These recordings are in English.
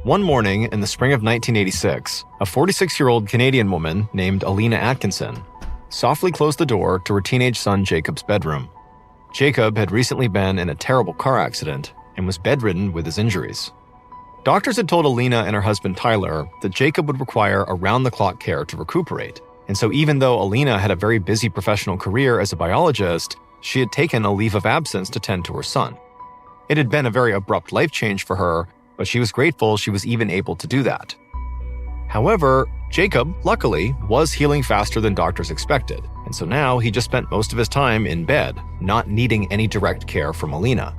One morning in the spring of 1986, a 46-year-old Canadian woman named Alina Atkinson softly closed the door to her teenage son Jacob's bedroom. Jacob had recently been in a terrible car accident and was bedridden with his injuries. Doctors had told Alina and her husband Tyler that Jacob would require around-the-clock care to recuperate, and so even though Alina had a very busy professional career as a biologist, she had taken a leave of absence to tend to her son. It had been a very abrupt life change for her, but she was grateful she was even able to do that. However, Jacob, luckily, was healing faster than doctors expected, and so now he just spent most of his time in bed, not needing any direct care from Alina.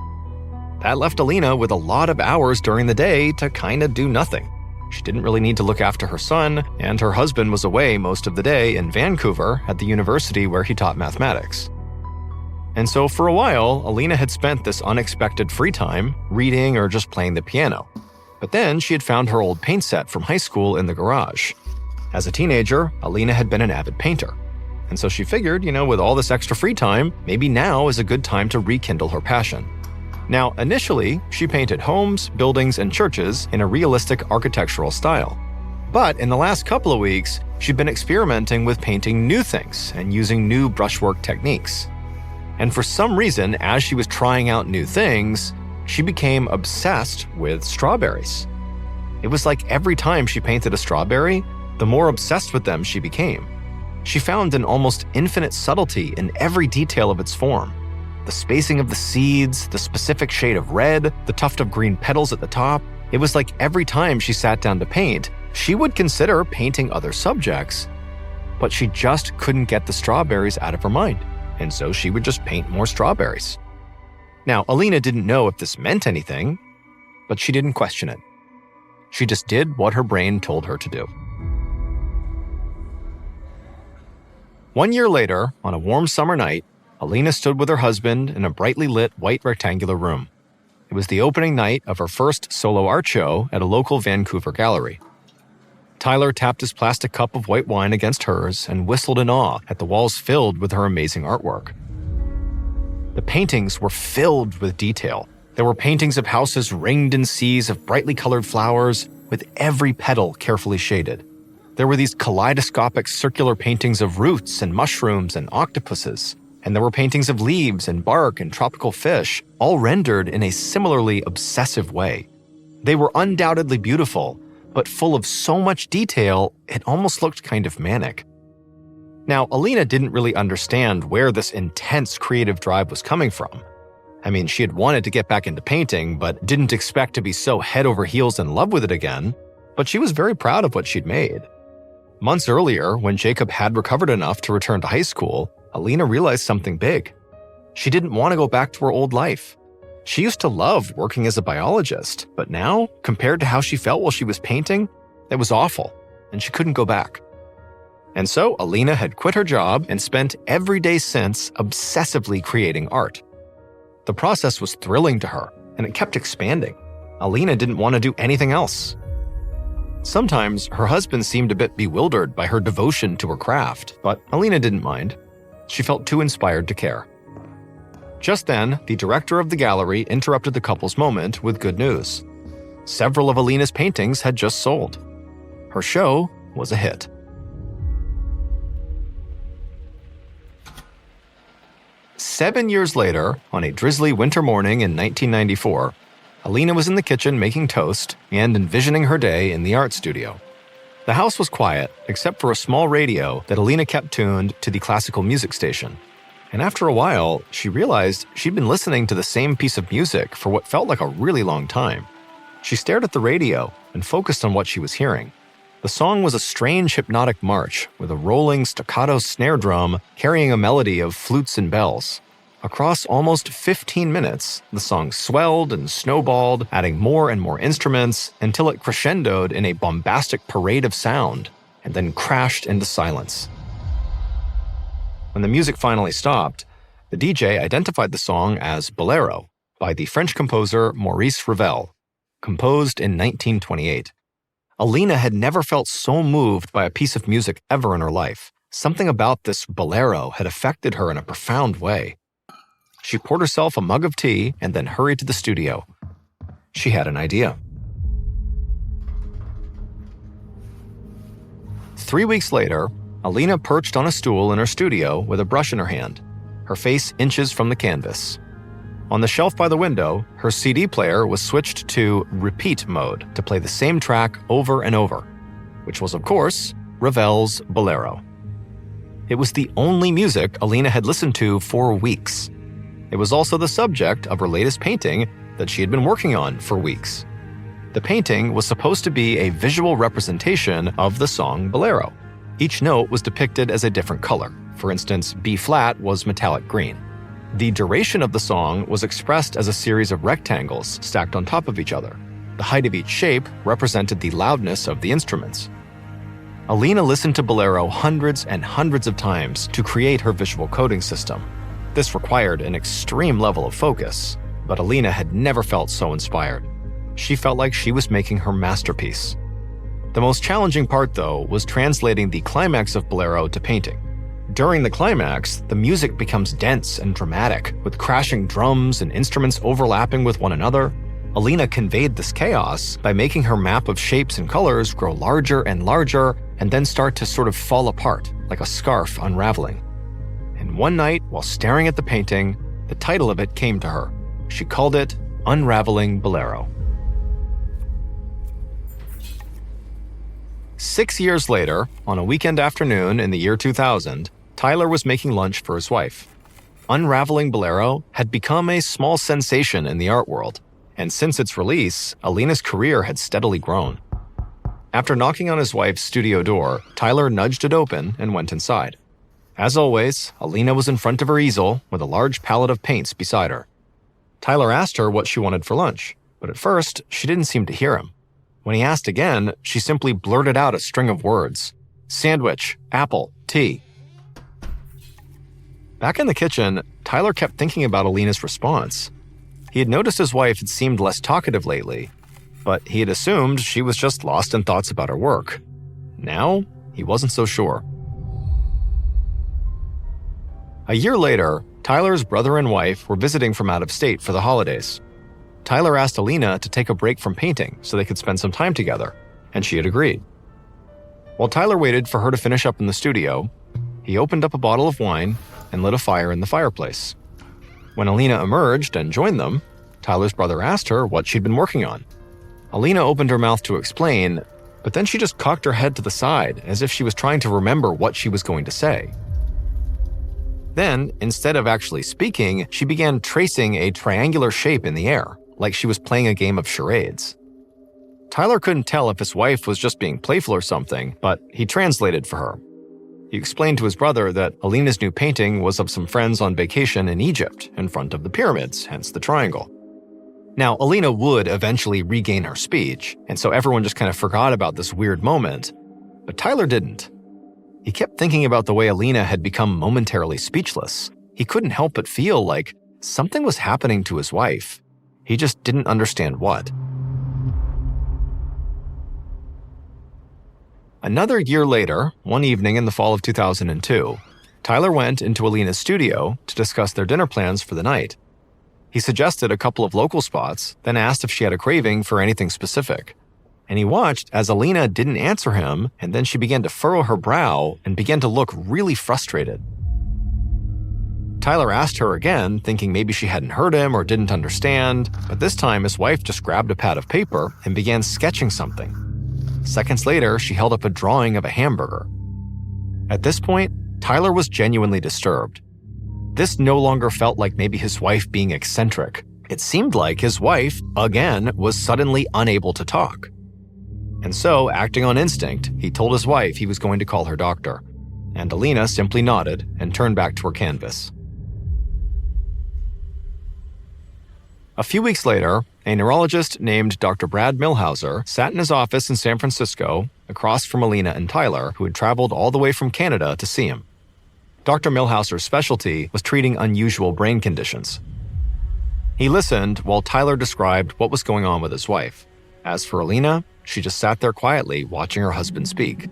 That left Alina with a lot of hours during the day to kinda do nothing. She didn't really need to look after her son, and her husband was away most of the day in Vancouver at the university where he taught mathematics. And so for a while, Alina had spent this unexpected free time reading or just playing the piano. But then she had found her old paint set from high school in the garage. As a teenager, Alina had been an avid painter. And so she figured, with all this extra free time, maybe now is a good time to rekindle her passion. Now, initially, she painted homes, buildings, and churches in a realistic architectural style. But in the last couple of weeks, she'd been experimenting with painting new things and using new brushwork techniques. And for some reason, as she was trying out new things, she became obsessed with strawberries. It was like every time she painted a strawberry, the more obsessed with them she became. She found an almost infinite subtlety in every detail of its form. The spacing of the seeds, the specific shade of red, the tuft of green petals at the top. It was like every time she sat down to paint, she would consider painting other subjects, but she just couldn't get the strawberries out of her mind, and so she would just paint more strawberries. Now, Alina didn't know if this meant anything, but she didn't question it. She just did what her brain told her to do. 1 year later, on a warm summer night, Alina stood with her husband in a brightly lit white rectangular room. It was the opening night of her first solo art show at a local Vancouver gallery. Tyler tapped his plastic cup of white wine against hers and whistled in awe at the walls filled with her amazing artwork. The paintings were filled with detail. There were paintings of houses ringed in seas of brightly colored flowers, with every petal carefully shaded. There were these kaleidoscopic circular paintings of roots and mushrooms and octopuses. And there were paintings of leaves and bark and tropical fish, all rendered in a similarly obsessive way. They were undoubtedly beautiful, but full of so much detail, it almost looked kind of manic. Now, Alina didn't really understand where this intense creative drive was coming from. I mean, she had wanted to get back into painting, but didn't expect to be so head over heels in love with it again. But she was very proud of what she'd made. Months earlier, when Jacob had recovered enough to return to high school, Alina realized something big. She didn't want to go back to her old life. She used to love working as a biologist, but now, compared to how she felt while she was painting, it was awful, and she couldn't go back. And so Alina had quit her job and spent every day since obsessively creating art. The process was thrilling to her, and it kept expanding. Alina didn't want to do anything else. Sometimes her husband seemed a bit bewildered by her devotion to her craft, but Alina didn't mind. She felt too inspired to care. Just then, the director of the gallery interrupted the couple's moment with good news. Several of Alina's paintings had just sold. Her show was a hit. Seven years later, on a drizzly winter morning in 1994, Alina was in the kitchen making toast and envisioning her day in the art studio. The house was quiet, except for a small radio that Alina kept tuned to the classical music station. And after a while, she realized she'd been listening to the same piece of music for what felt like a really long time. She stared at the radio and focused on what she was hearing. The song was a strange hypnotic march with a rolling staccato snare drum carrying a melody of flutes and bells. Across almost 15 minutes, the song swelled and snowballed, adding more and more instruments until it crescendoed in a bombastic parade of sound and then crashed into silence. When the music finally stopped, the DJ identified the song as Bolero by the French composer Maurice Ravel, composed in 1928. Alina had never felt so moved by a piece of music ever in her life. Something about this bolero had affected her in a profound way. She poured herself a mug of tea and then hurried to the studio. She had an idea. 3 weeks later, Alina perched on a stool in her studio with a brush in her hand, her face inches from the canvas. On the shelf by the window, her CD player was switched to repeat mode to play the same track over and over, which was, of course, Ravel's Bolero. It was the only music Alina had listened to for weeks. It was also the subject of her latest painting that she had been working on for weeks. The painting was supposed to be a visual representation of the song Bolero. Each note was depicted as a different color. For instance, B-flat was metallic green. The duration of the song was expressed as a series of rectangles stacked on top of each other. The height of each shape represented the loudness of the instruments. Alina listened to Bolero hundreds and hundreds of times to create her visual coding system. This required an extreme level of focus, but Alina had never felt so inspired. She felt like she was making her masterpiece. The most challenging part, though, was translating the climax of Bolero to painting. During the climax, the music becomes dense and dramatic, with crashing drums and instruments overlapping with one another. Alina conveyed this chaos by making her map of shapes and colors grow larger and larger and then start to sort of fall apart, like a scarf unraveling. And one night, while staring at the painting, the title of it came to her. She called it Unraveling Bolero. 6 years later, on a weekend afternoon in the year 2000, Tyler was making lunch for his wife. Unraveling Bolero had become a small sensation in the art world, and since its release, Alina's career had steadily grown. After knocking on his wife's studio door, Tyler nudged it open and went inside. As always, Alina was in front of her easel with a large palette of paints beside her. Tyler asked her what she wanted for lunch, but at first, she didn't seem to hear him. When he asked again, she simply blurted out a string of words. Sandwich, apple, tea. Back in the kitchen, Tyler kept thinking about Alina's response. He had noticed his wife had seemed less talkative lately, but he had assumed she was just lost in thoughts about her work. Now, he wasn't so sure. A year later, Tyler's brother and wife were visiting from out of state for the holidays. Tyler asked Alina to take a break from painting so they could spend some time together, and she had agreed. While Tyler waited for her to finish up in the studio, he opened up a bottle of wine and lit a fire in the fireplace. When Alina emerged and joined them, Tyler's brother asked her what she'd been working on. Alina opened her mouth to explain, but then she just cocked her head to the side as if she was trying to remember what she was going to say. Then, instead of actually speaking, she began tracing a triangular shape in the air, like she was playing a game of charades. Tyler couldn't tell if his wife was just being playful or something, but he translated for her. He explained to his brother that Alina's new painting was of some friends on vacation in Egypt, in front of the pyramids, hence the triangle. Now, Alina would eventually regain her speech, and so everyone just kind of forgot about this weird moment, but Tyler didn't. He kept thinking about the way Alina had become momentarily speechless. He couldn't help but feel like something was happening to his wife. He just didn't understand what. Another year later, one evening in the fall of 2002, Tyler went into Alina's studio to discuss their dinner plans for the night. He suggested a couple of local spots, then asked if she had a craving for anything specific. And he watched as Alina didn't answer him, and then she began to furrow her brow and began to look really frustrated. Tyler asked her again, thinking maybe she hadn't heard him or didn't understand, but this time his wife just grabbed a pad of paper and began sketching something. Seconds later, she held up a drawing of a hamburger. At this point, Tyler was genuinely disturbed. This no longer felt like maybe his wife being eccentric. It seemed like his wife, again, was suddenly unable to talk. And so, acting on instinct, he told his wife he was going to call her doctor. And Alina simply nodded and turned back to her canvas. A few weeks later, a neurologist named Dr. Brad Milhauser sat in his office in San Francisco, across from Alina and Tyler, who had traveled all the way from Canada to see him. Dr. Milhauser's specialty was treating unusual brain conditions. He listened while Tyler described what was going on with his wife. As for Alina, she just sat there quietly watching her husband speak.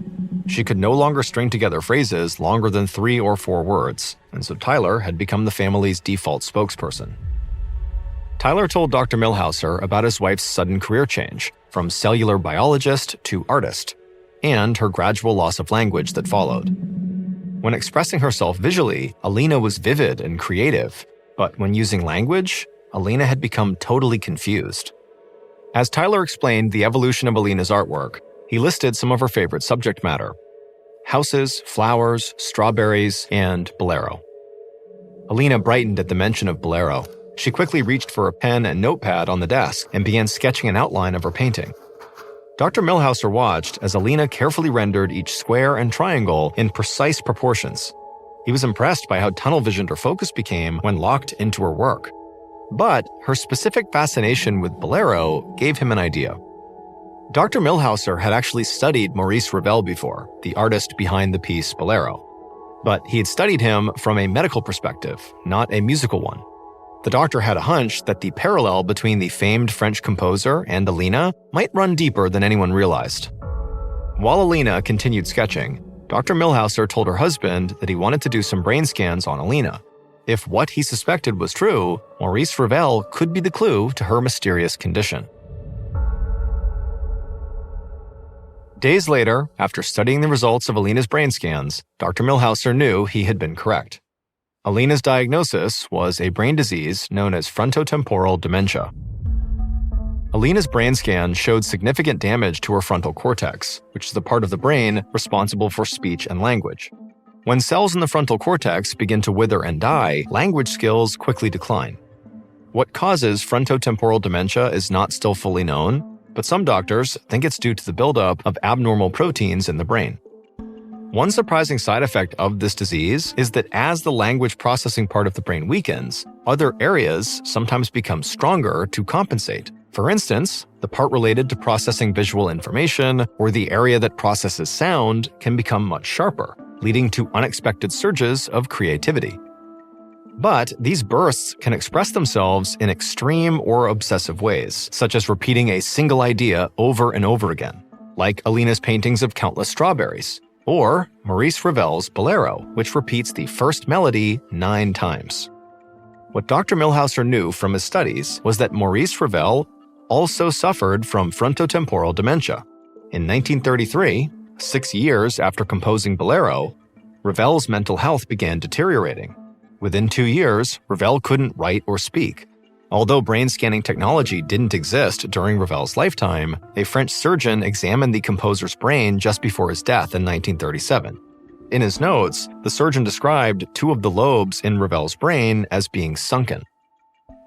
She could no longer string together phrases longer than 3 or 4 words, and so Tyler had become the family's default spokesperson. Tyler told Dr. Milhauser about his wife's sudden career change, from cellular biologist to artist. and her gradual loss of language that followed. When expressing herself visually, Alina was vivid and creative, but when using language, Alina had become totally confused. As Tyler explained the evolution of Alina's artwork, he listed some of her favorite subject matter: houses, flowers, strawberries, and bolero. Alina brightened at the mention of bolero. She quickly reached for a pen and notepad on the desk and began sketching an outline of her painting. Dr. Millhauser watched as Alina carefully rendered each square and triangle in precise proportions. He was impressed by how tunnel-visioned her focus became when locked into her work. But her specific fascination with bolero gave him an idea. Dr. Millhauser had actually studied Maurice Ravel before, the artist behind the piece Bolero. But he had studied him from a medical perspective, not a musical one. The doctor had a hunch that the parallel between the famed French composer and Alina might run deeper than anyone realized. While Alina continued sketching, Dr. Millhauser told her husband that he wanted to do some brain scans on Alina. If what he suspected was true, Maurice Ravel could be the clue to her mysterious condition. Days later, after studying the results of Alina's brain scans, Dr. Millhauser knew he had been correct. Alina's diagnosis was a brain disease known as frontotemporal dementia. Alina's brain scan showed significant damage to her frontal cortex, which is the part of the brain responsible for speech and language. When cells in the frontal cortex begin to wither and die, language skills quickly decline. What causes frontotemporal dementia is not still fully known, but some doctors think it's due to the buildup of abnormal proteins in the brain. One surprising side effect of this disease is that as the language processing part of the brain weakens, other areas sometimes become stronger to compensate. For instance, the part related to processing visual information or the area that processes sound can become much sharper, leading to unexpected surges of creativity. But these bursts can express themselves in extreme or obsessive ways, such as repeating a single idea over and over again, like Alina's paintings of countless strawberries, or Maurice Ravel's Bolero, which repeats the first melody 9 times. What Dr. Millhauser knew from his studies was that Maurice Ravel also suffered from frontotemporal dementia. In 1933, 6 years after composing Bolero, Ravel's mental health began deteriorating. Within 2 years, Ravel couldn't write or speak. Although brain scanning technology didn't exist during Ravel's lifetime, a French surgeon examined the composer's brain just before his death in 1937. In his notes, the surgeon described 2 of the lobes in Ravel's brain as being sunken.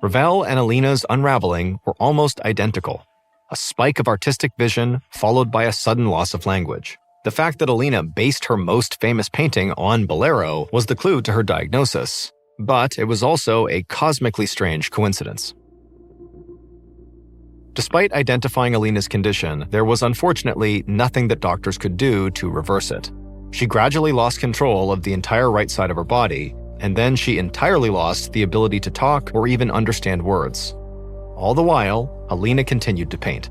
Ravel and Alina's unraveling were almost identical. A spike of artistic vision followed by a sudden loss of language. The fact that Alina based her most famous painting on Bolero was the clue to her diagnosis, but it was also a cosmically strange coincidence. Despite identifying Alina's condition, there was unfortunately nothing that doctors could do to reverse it. She gradually lost control of the entire right side of her body, and then she entirely lost the ability to talk or even understand words. All the while, Alina continued to paint.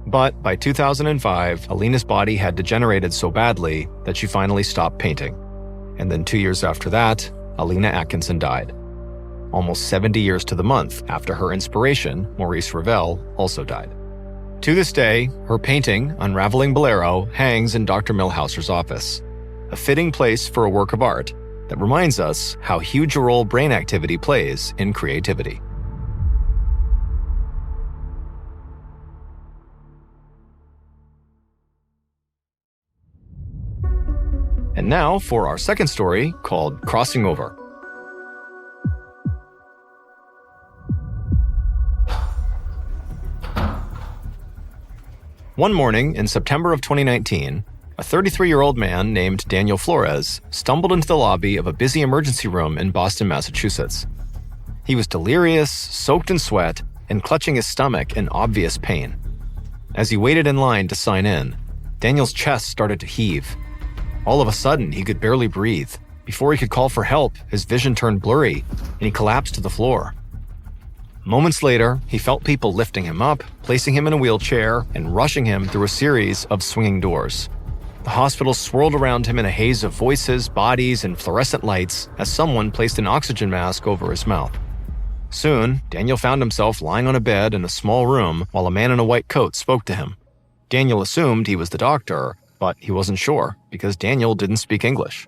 But by 2005, Alina's body had degenerated so badly that she finally stopped painting. And then 2 years after that, Alina Atkinson died. Almost 70 years to the month after her inspiration, Maurice Ravel, also died. To this day, her painting, Unraveling Bolero, hangs in Dr. Millhauser's office, a fitting place for a work of art that reminds us how huge a role brain activity plays in creativity. And now for our second story, called Crossing Over. One morning in September of 2019, a 33-year-old man named Daniel Flores stumbled into the lobby of a busy emergency room in Boston, Massachusetts. He was delirious, soaked in sweat, and clutching his stomach in obvious pain. As he waited in line to sign in, Daniel's chest started to heave. All of a sudden, he could barely breathe. Before he could call for help, his vision turned blurry, and he collapsed to the floor. Moments later, he felt people lifting him up, placing him in a wheelchair, and rushing him through a series of swinging doors. The hospital swirled around him in a haze of voices, bodies, and fluorescent lights as someone placed an oxygen mask over his mouth. Soon, Daniel found himself lying on a bed in a small room while a man in a white coat spoke to him. Daniel assumed he was the doctor, but he wasn't sure because Daniel didn't speak English.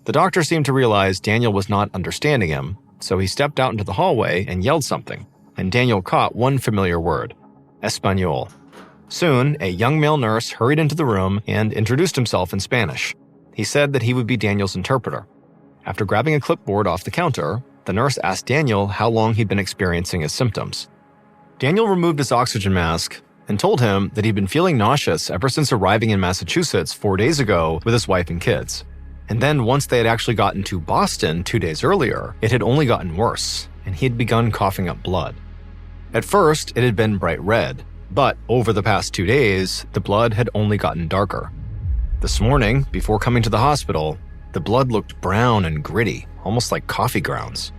The doctor seemed to realize Daniel was not understanding him, so he stepped out into the hallway and yelled something, and Daniel caught one familiar word: Español. Soon, a young male nurse hurried into the room and introduced himself in Spanish. He said that he would be Daniel's interpreter. After grabbing a clipboard off the counter, the nurse asked Daniel how long he'd been experiencing his symptoms. Daniel removed his oxygen mask and told him that he'd been feeling nauseous ever since arriving in Massachusetts 4 days ago with his wife and kids. And then once they had actually gotten to Boston 2 days earlier, it had only gotten worse, and he had begun coughing up blood. At first, it had been bright red, but over the past 2 days, the blood had only gotten darker. This morning, before coming to the hospital, the blood looked brown and gritty, almost like coffee grounds.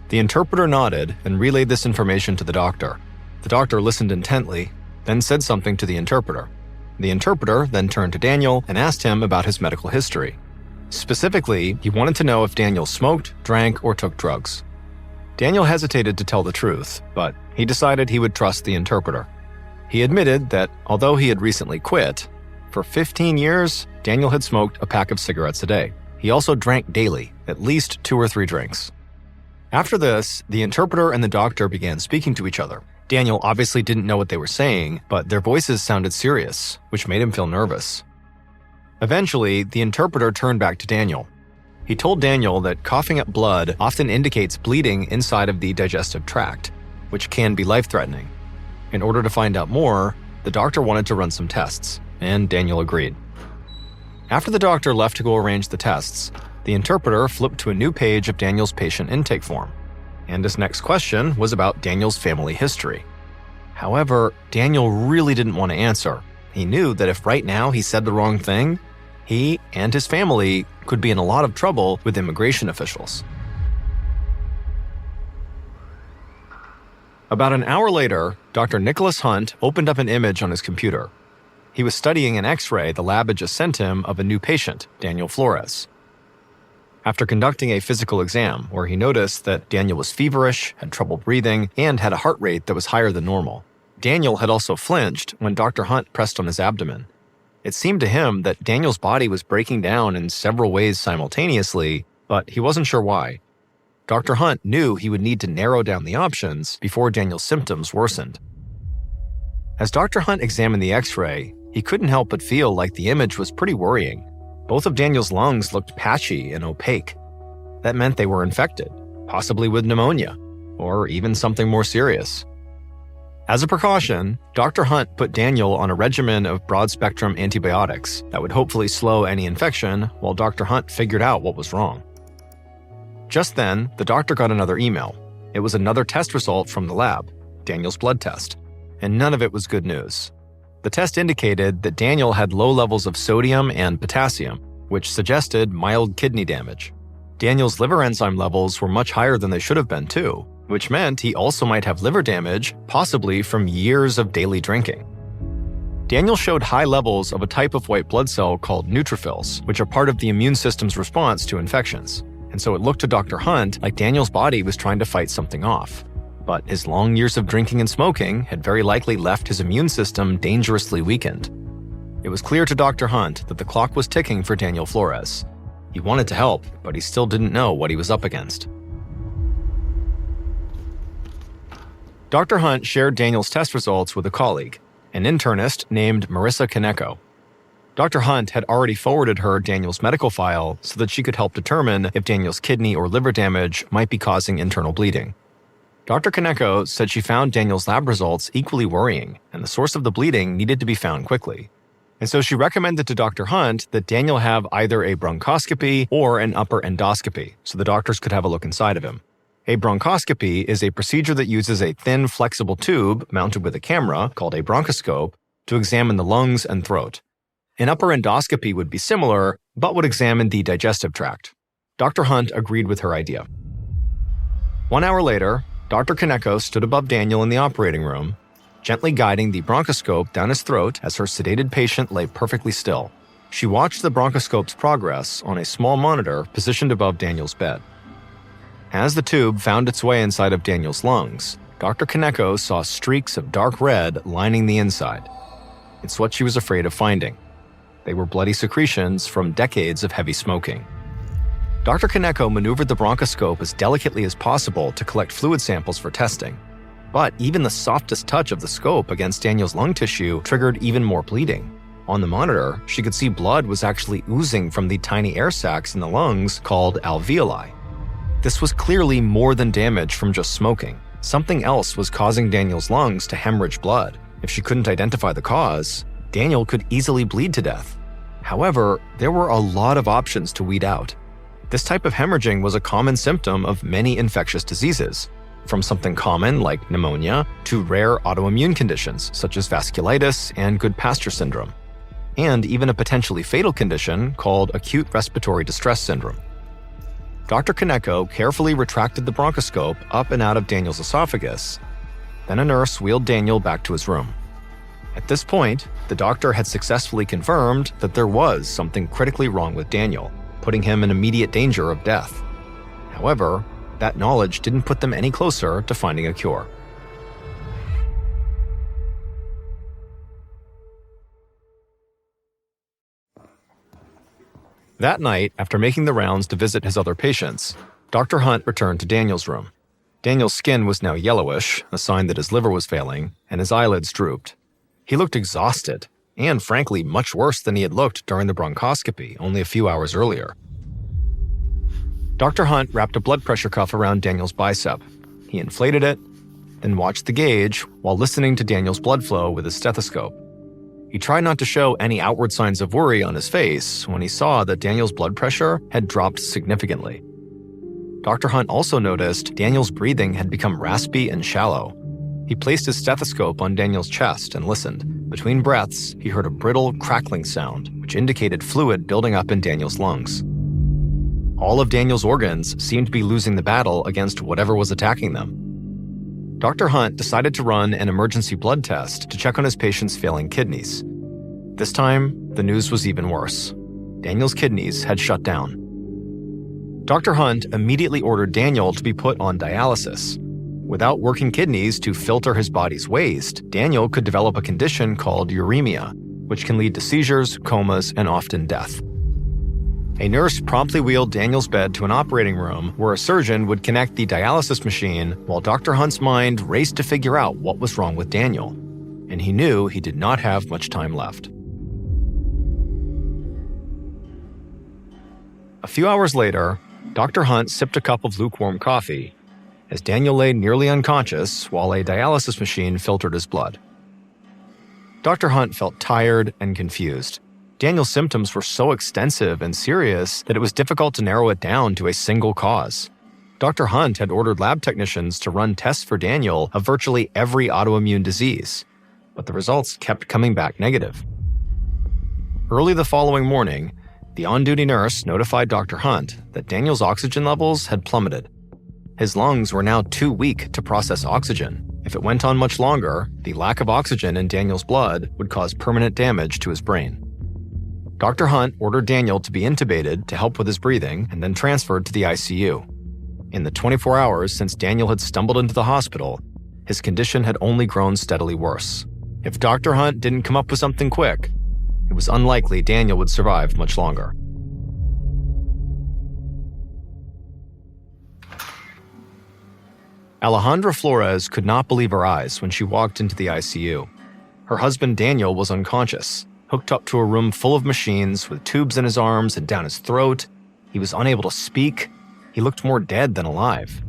The interpreter nodded and relayed this information to the doctor. The doctor listened intently, then said something to the interpreter. The interpreter then turned to Daniel and asked him about his medical history. Specifically, he wanted to know if Daniel smoked, drank, or took drugs. Daniel hesitated to tell the truth, but he decided he would trust the interpreter. He admitted that although he had recently quit, for 15 years, Daniel had smoked a pack of cigarettes a day. He also drank daily, at least 2 or 3 drinks. After this, the interpreter and the doctor began speaking to each other. Daniel obviously didn't know what they were saying, but their voices sounded serious, which made him feel nervous. Eventually, the interpreter turned back to Daniel. He told Daniel that coughing up blood often indicates bleeding inside of the digestive tract, which can be life-threatening. In order to find out more, the doctor wanted to run some tests, and Daniel agreed. After the doctor left to go arrange the tests, the interpreter flipped to a new page of Daniel's patient intake form, and his next question was about Daniel's family history. However, Daniel really didn't want to answer. He knew that if right now he said the wrong thing, he and his family could be in a lot of trouble with immigration officials. About an hour later, Dr. Nicholas Hunt opened up an image on his computer. He was studying an X-ray the lab had just sent him of a new patient, Daniel Flores. After conducting a physical exam where he noticed that Daniel was feverish, had trouble breathing, and had a heart rate that was higher than normal, Daniel had also flinched when Dr. Hunt pressed on his abdomen. It seemed to him that Daniel's body was breaking down in several ways simultaneously, but he wasn't sure why. Dr. Hunt knew he would need to narrow down the options before Daniel's symptoms worsened. As Dr. Hunt examined the X-ray, he couldn't help but feel like the image was pretty worrying. Both of Daniel's lungs looked patchy and opaque. That meant they were infected, possibly with pneumonia, or even something more serious. As a precaution, Dr. Hunt put Daniel on a regimen of broad-spectrum antibiotics that would hopefully slow any infection while Dr. Hunt figured out what was wrong. Just then, the doctor got another email. It was another test result from the lab, Daniel's blood test, and none of it was good news. The test indicated that Daniel had low levels of sodium and potassium, which suggested mild kidney damage. Daniel's liver enzyme levels were much higher than they should have been too, which meant he also might have liver damage, possibly from years of daily drinking. Daniel showed high levels of a type of white blood cell called neutrophils, which are part of the immune system's response to infections. And so it looked to Dr. Hunt like Daniel's body was trying to fight something off. But his long years of drinking and smoking had very likely left his immune system dangerously weakened. It was clear to Dr. Hunt that the clock was ticking for Daniel Flores. He wanted to help, but he still didn't know what he was up against. Dr. Hunt shared Daniel's test results with a colleague, an internist named Marissa Kaneko. Dr. Hunt had already forwarded her Daniel's medical file so that she could help determine if Daniel's kidney or liver damage might be causing internal bleeding. Dr. Kaneko said she found Daniel's lab results equally worrying, and the source of the bleeding needed to be found quickly. And so she recommended to Dr. Hunt that Daniel have either a bronchoscopy or an upper endoscopy, so the doctors could have a look inside of him. A bronchoscopy is a procedure that uses a thin, flexible tube mounted with a camera, called a bronchoscope, to examine the lungs and throat. An upper endoscopy would be similar, but would examine the digestive tract. Dr. Hunt agreed with her idea. 1 hour later, Dr. Kaneko stood above Daniel in the operating room, gently guiding the bronchoscope down his throat as her sedated patient lay perfectly still. She watched the bronchoscope's progress on a small monitor positioned above Daniel's bed. As the tube found its way inside of Daniel's lungs, Dr. Kaneko saw streaks of dark red lining the inside. It's what she was afraid of finding. They were bloody secretions from decades of heavy smoking. Dr. Kaneko maneuvered the bronchoscope as delicately as possible to collect fluid samples for testing. But even the softest touch of the scope against Daniel's lung tissue triggered even more bleeding. On the monitor, she could see blood was actually oozing from the tiny air sacs in the lungs called alveoli. This was clearly more than damage from just smoking. Something else was causing Daniel's lungs to hemorrhage blood. If she couldn't identify the cause, Daniel could easily bleed to death. However, there were a lot of options to weed out. This type of hemorrhaging was a common symptom of many infectious diseases, from something common like pneumonia to rare autoimmune conditions such as vasculitis and Goodpasture syndrome, and even a potentially fatal condition called acute respiratory distress syndrome. Dr. Kaneko carefully retracted the bronchoscope up and out of Daniel's esophagus. Then a nurse wheeled Daniel back to his room. At this point, the doctor had successfully confirmed that there was something critically wrong with Daniel, putting him in immediate danger of death. However, that knowledge didn't put them any closer to finding a cure. That night, after making the rounds to visit his other patients, Dr. Hunt returned to Daniel's room. Daniel's skin was now yellowish, a sign that his liver was failing, and his eyelids drooped. He looked exhausted, and frankly much worse than he had looked during the bronchoscopy only a few hours earlier. Dr. Hunt wrapped a blood pressure cuff around Daniel's bicep. He inflated it, then watched the gauge while listening to Daniel's blood flow with his stethoscope. He tried not to show any outward signs of worry on his face when he saw that Daniel's blood pressure had dropped significantly. Dr. Hunt also noticed Daniel's breathing had become raspy and shallow. He placed his stethoscope on Daniel's chest and listened. Between breaths, he heard a brittle, crackling sound, which indicated fluid building up in Daniel's lungs. All of Daniel's organs seemed to be losing the battle against whatever was attacking them. Dr. Hunt decided to run an emergency blood test to check on his patient's failing kidneys. This time, the news was even worse. Daniel's kidneys had shut down. Dr. Hunt immediately ordered Daniel to be put on dialysis. Without working kidneys to filter his body's waste, Daniel could develop a condition called uremia, which can lead to seizures, comas, and often death. A nurse promptly wheeled Daniel's bed to an operating room where a surgeon would connect the dialysis machine while Dr. Hunt's mind raced to figure out what was wrong with Daniel. And he knew he did not have much time left. A few hours later, Dr. Hunt sipped a cup of lukewarm coffee as Daniel lay nearly unconscious while a dialysis machine filtered his blood. Dr. Hunt felt tired and confused. Daniel's symptoms were so extensive and serious that it was difficult to narrow it down to a single cause. Dr. Hunt had ordered lab technicians to run tests for Daniel of virtually every autoimmune disease, but the results kept coming back negative. Early the following morning, the on-duty nurse notified Dr. Hunt that Daniel's oxygen levels had plummeted. His lungs were now too weak to process oxygen. If it went on much longer, the lack of oxygen in Daniel's blood would cause permanent damage to his brain. Dr. Hunt ordered Daniel to be intubated to help with his breathing and then transferred to the ICU. In the 24 hours since Daniel had stumbled into the hospital, his condition had only grown steadily worse. If Dr. Hunt didn't come up with something quick, it was unlikely Daniel would survive much longer. Alejandra Flores could not believe her eyes when she walked into the ICU. Her husband Daniel was unconscious, hooked up to a room full of machines with tubes in his arms and down his throat. He was unable to speak. He looked more dead than alive.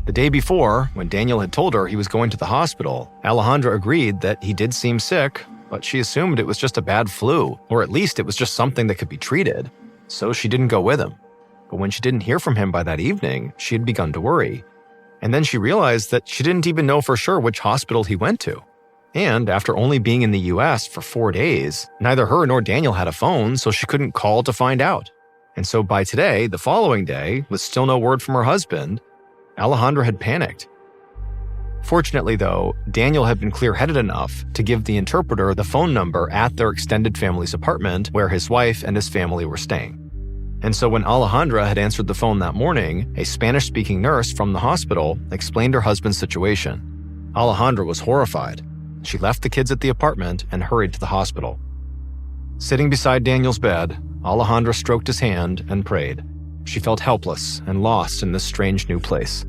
The day before, when Daniel had told her he was going to the hospital, Alejandra agreed that he did seem sick, but she assumed it was just a bad flu, or at least it was just something that could be treated, so she didn't go with him. But when she didn't hear from him by that evening, she had begun to worry. And then she realized that she didn't even know for sure which hospital he went to. And after only being in the US for 4 days, neither her nor Daniel had a phone, so she couldn't call to find out. And so by today, the following day, with still no word from her husband, Alejandra had panicked. Fortunately, though, Daniel had been clear-headed enough to give the interpreter the phone number at their extended family's apartment where his wife and his family were staying. And so when Alejandra had answered the phone that morning, a Spanish-speaking nurse from the hospital explained her husband's situation. Alejandra was horrified. She left the kids at the apartment and hurried to the hospital. Sitting beside Daniel's bed, Alejandra stroked his hand and prayed. She felt helpless and lost in this strange new place.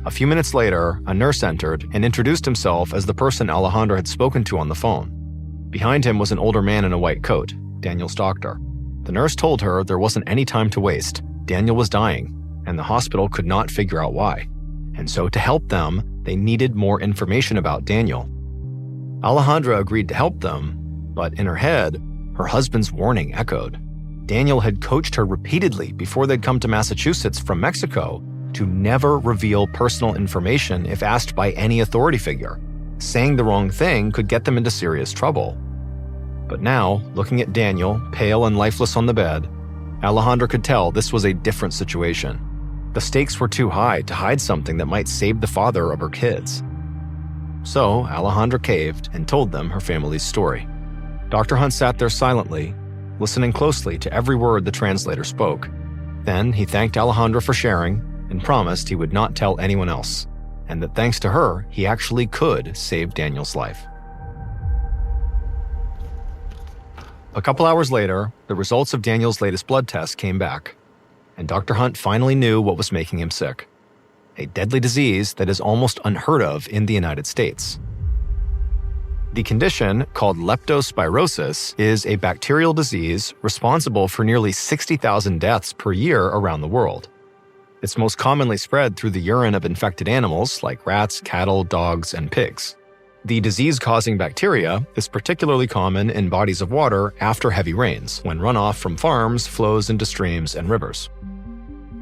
A few minutes later, a nurse entered and introduced himself as the person Alejandra had spoken to on the phone. Behind him was an older man in a white coat, Daniel's doctor. The nurse told her there wasn't any time to waste. Daniel was dying, and the hospital could not figure out why. And so to help them, they needed more information about Daniel. Alejandra agreed to help them, but in her head, her husband's warning echoed. Daniel had coached her repeatedly before they'd come to Massachusetts from Mexico to never reveal personal information if asked by any authority figure. Saying the wrong thing could get them into serious trouble. But now, looking at Daniel, pale and lifeless on the bed, Alejandra could tell this was a different situation. The stakes were too high to hide something that might save the father of her kids. So, Alejandra caved and told them her family's story. Dr. Hunt sat there silently, listening closely to every word the translator spoke. Then he thanked Alejandra for sharing and promised he would not tell anyone else, and that thanks to her, he actually could save Daniel's life. A couple hours later, the results of Daniel's latest blood test came back, and Dr. Hunt finally knew what was making him sick. A deadly disease that is almost unheard of in the United States. The condition, called leptospirosis, is a bacterial disease responsible for nearly 60,000 deaths per year around the world. It's most commonly spread through the urine of infected animals like rats, cattle, dogs, and pigs. The disease-causing bacteria is particularly common in bodies of water after heavy rains, when runoff from farms flows into streams and rivers.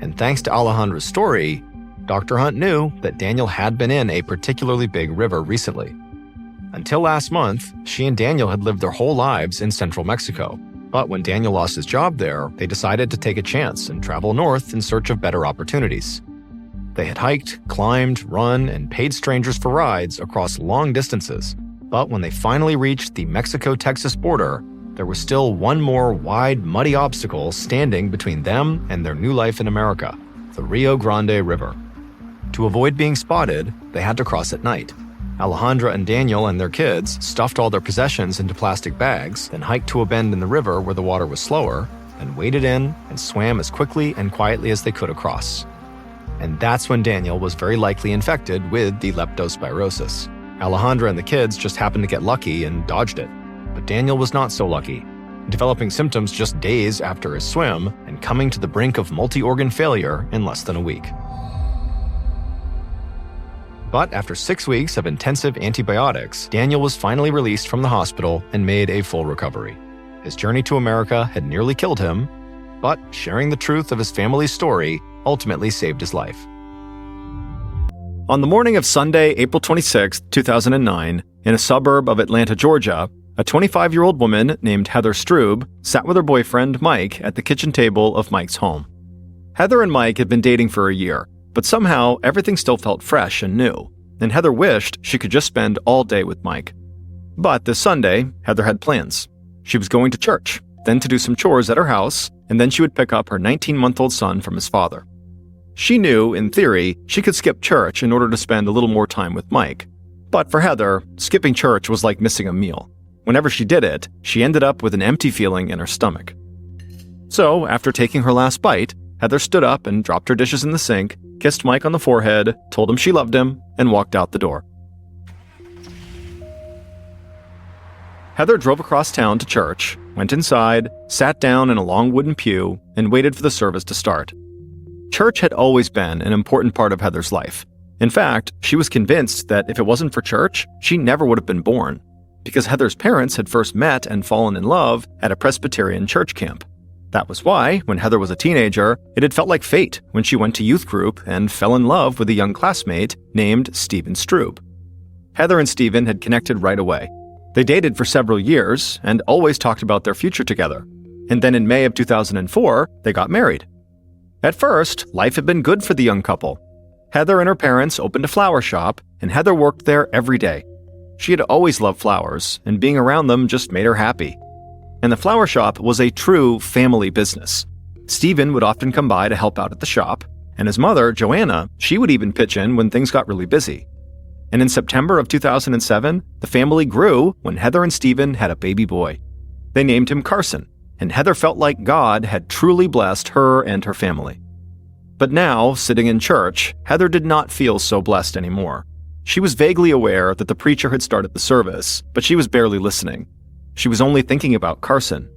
And thanks to Alejandra's story, Dr. Hunt knew that Daniel had been in a particularly big river recently. Until last month, she and Daniel had lived their whole lives in central Mexico. But when Daniel lost his job there, they decided to take a chance and travel north in search of better opportunities. They had hiked, climbed, run, and paid strangers for rides across long distances. But when they finally reached the Mexico-Texas border, there was still one more wide, muddy obstacle standing between them and their new life in America, the Rio Grande River. To avoid being spotted, they had to cross at night. Alejandra and Daniel and their kids stuffed all their possessions into plastic bags, then hiked to a bend in the river where the water was slower, then waded in and swam as quickly and quietly as they could across. And that's when Daniel was very likely infected with the leptospirosis. Alejandra and the kids just happened to get lucky and dodged it. But Daniel was not so lucky, developing symptoms just days after his swim and coming to the brink of multi-organ failure in less than a week. But after 6 weeks of intensive antibiotics, Daniel was finally released from the hospital and made a full recovery. His journey to America had nearly killed him, but sharing the truth of his family's story ultimately saved his life. On the morning of Sunday, April 26, 2009, in a suburb of Atlanta, Georgia, a 25-year-old woman named Heather Strube sat with her boyfriend, Mike, at the kitchen table of Mike's home. Heather and Mike had been dating for a year, but somehow everything still felt fresh and new, and Heather wished she could just spend all day with Mike. But this Sunday, Heather had plans. She was going to church, then to do some chores at her house, and then she would pick up her 19-month-old son from his father. She knew, in theory, she could skip church in order to spend a little more time with Mike. But for Heather, skipping church was like missing a meal. Whenever she did it, she ended up with an empty feeling in her stomach. So, after taking her last bite, Heather stood up and dropped her dishes in the sink, kissed Mike on the forehead, told him she loved him, and walked out the door. Heather drove across town to church, went inside, sat down in a long wooden pew, and waited for the service to start. Church had always been an important part of Heather's life. In fact, she was convinced that if it wasn't for church, she never would have been born, because Heather's parents had first met and fallen in love at a Presbyterian church camp. That was why, when Heather was a teenager, it had felt like fate when she went to youth group and fell in love with a young classmate named Stephen Strube. Heather and Stephen had connected right away. They dated for several years and always talked about their future together. And then in May of 2004, they got married. At first, life had been good for the young couple. Heather and her parents opened a flower shop, and Heather worked there every day. She had always loved flowers, and being around them just made her happy. And the flower shop was a true family business. Stephen would often come by to help out at the shop, and his mother, Joanna, she would even pitch in when things got really busy. And in September of 2007, the family grew when Heather and Stephen had a baby boy. They named him Carson, and Heather felt like God had truly blessed her and her family. But now, sitting in church, Heather did not feel so blessed anymore. She was vaguely aware that the preacher had started the service, but she was barely listening. She was only thinking about Carson.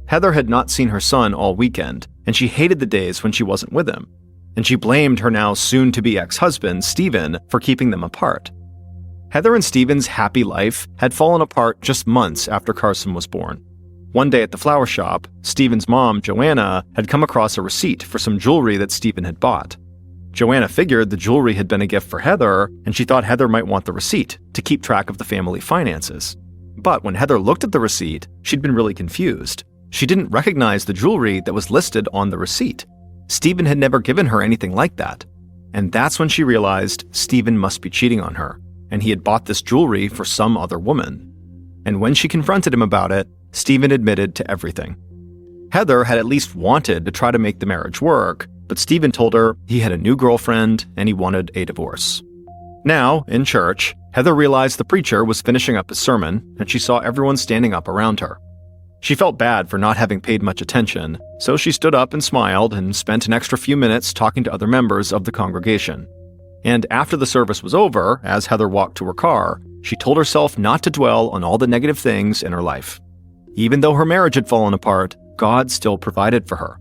Heather had not seen her son all weekend, and she hated the days when she wasn't with him. And she blamed her now soon-to-be ex-husband, Stephen, for keeping them apart. Heather and Stephen's happy life had fallen apart just months after Carson was born. One day at the flower shop, Stephen's mom, Joanna, had come across a receipt for some jewelry that Stephen had bought. Joanna figured the jewelry had been a gift for Heather, and she thought Heather might want the receipt to keep track of the family finances. But when Heather looked at the receipt, she'd been really confused. She didn't recognize the jewelry that was listed on the receipt. Stephen had never given her anything like that. And that's when she realized Stephen must be cheating on her, and he had bought this jewelry for some other woman. And when she confronted him about it, Stephen admitted to everything. Heather had at least wanted to try to make the marriage work, but Stephen told her he had a new girlfriend and he wanted a divorce. Now, in church, Heather realized the preacher was finishing up his sermon, and she saw everyone standing up around her. She felt bad for not having paid much attention, so she stood up and smiled and spent an extra few minutes talking to other members of the congregation. And after the service was over, as Heather walked to her car, she told herself not to dwell on all the negative things in her life. Even though her marriage had fallen apart, God still provided for her.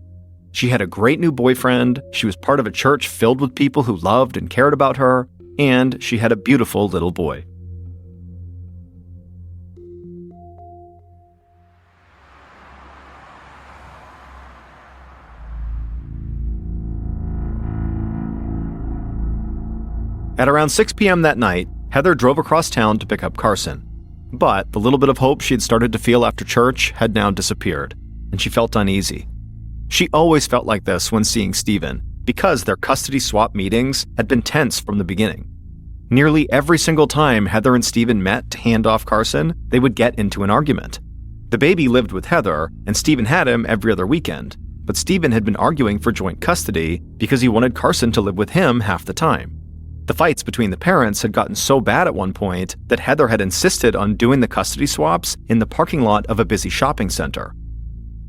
She had a great new boyfriend, she was part of a church filled with people who loved and cared about her, and she had a beautiful little boy. At around 6 p.m. that night, Heather drove across town to pick up Carson. But the little bit of hope she had started to feel after church had now disappeared, and she felt uneasy. She always felt like this when seeing Stephen, because their custody swap meetings had been tense from the beginning. Nearly every single time Heather and Stephen met to hand off Carson, they would get into an argument. The baby lived with Heather, and Stephen had him every other weekend, but Stephen had been arguing for joint custody because he wanted Carson to live with him half the time. The fights between the parents had gotten so bad at one point that Heather had insisted on doing the custody swaps in the parking lot of a busy shopping center.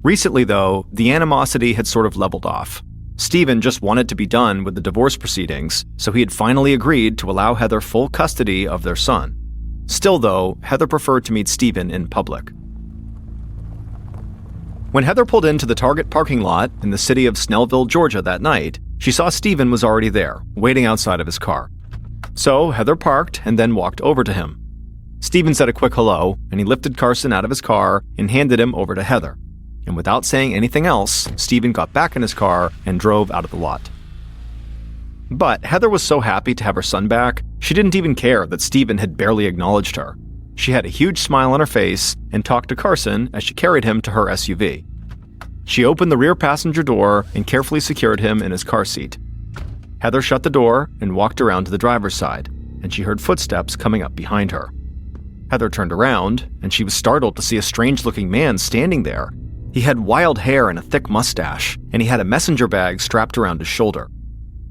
Recently, though, the animosity had sort of leveled off. Stephen just wanted to be done with the divorce proceedings, so he had finally agreed to allow Heather full custody of their son. Still, though, Heather preferred to meet Stephen in public. When Heather pulled into the Target parking lot in the city of Snellville, Georgia that night, she saw Stephen was already there, waiting outside of his car. So Heather parked and then walked over to him. Stephen said a quick hello, and he lifted Carson out of his car and handed him over to Heather. And without saying anything else, Stephen got back in his car and drove out of the lot. But Heather was so happy to have her son back, she didn't even care that Stephen had barely acknowledged her. She had a huge smile on her face and talked to Carson as she carried him to her SUV. She opened the rear passenger door and carefully secured him in his car seat. Heather shut the door and walked around to the driver's side, and she heard footsteps coming up behind her. Heather turned around, and she was startled to see a strange-looking man standing there. He had wild hair and a thick mustache, and he had a messenger bag strapped around his shoulder.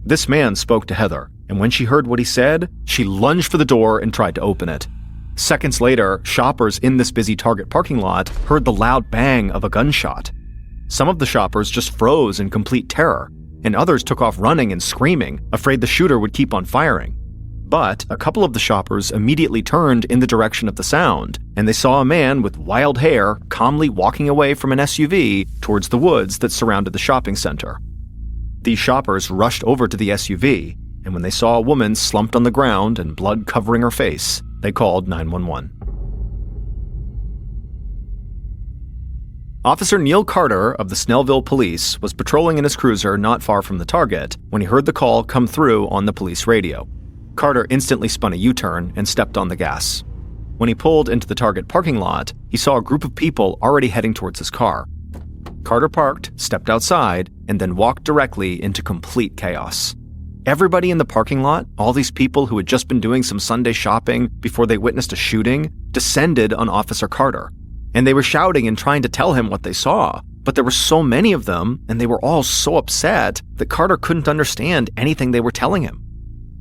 This man spoke to Heather, and when she heard what he said, she lunged for the door and tried to open it. Seconds later, shoppers in this busy Target parking lot heard the loud bang of a gunshot. Some of the shoppers just froze in complete terror, and others took off running and screaming, afraid the shooter would keep on firing. But a couple of the shoppers immediately turned in the direction of the sound, and they saw a man with wild hair calmly walking away from an SUV towards the woods that surrounded the shopping center. These shoppers rushed over to the SUV, and when they saw a woman slumped on the ground and blood covering her face, they called 911. Officer Neil Carter of the Snellville Police was patrolling in his cruiser not far from the target when he heard the call come through on the police radio. Carter instantly spun a U-turn and stepped on the gas. When he pulled into the Target parking lot, he saw a group of people already heading towards his car. Carter parked, stepped outside, and then walked directly into complete chaos. Everybody in the parking lot, all these people who had just been doing some Sunday shopping before they witnessed a shooting, descended on Officer Carter. And they were shouting and trying to tell him what they saw, but there were so many of them, and they were all so upset that Carter couldn't understand anything they were telling him.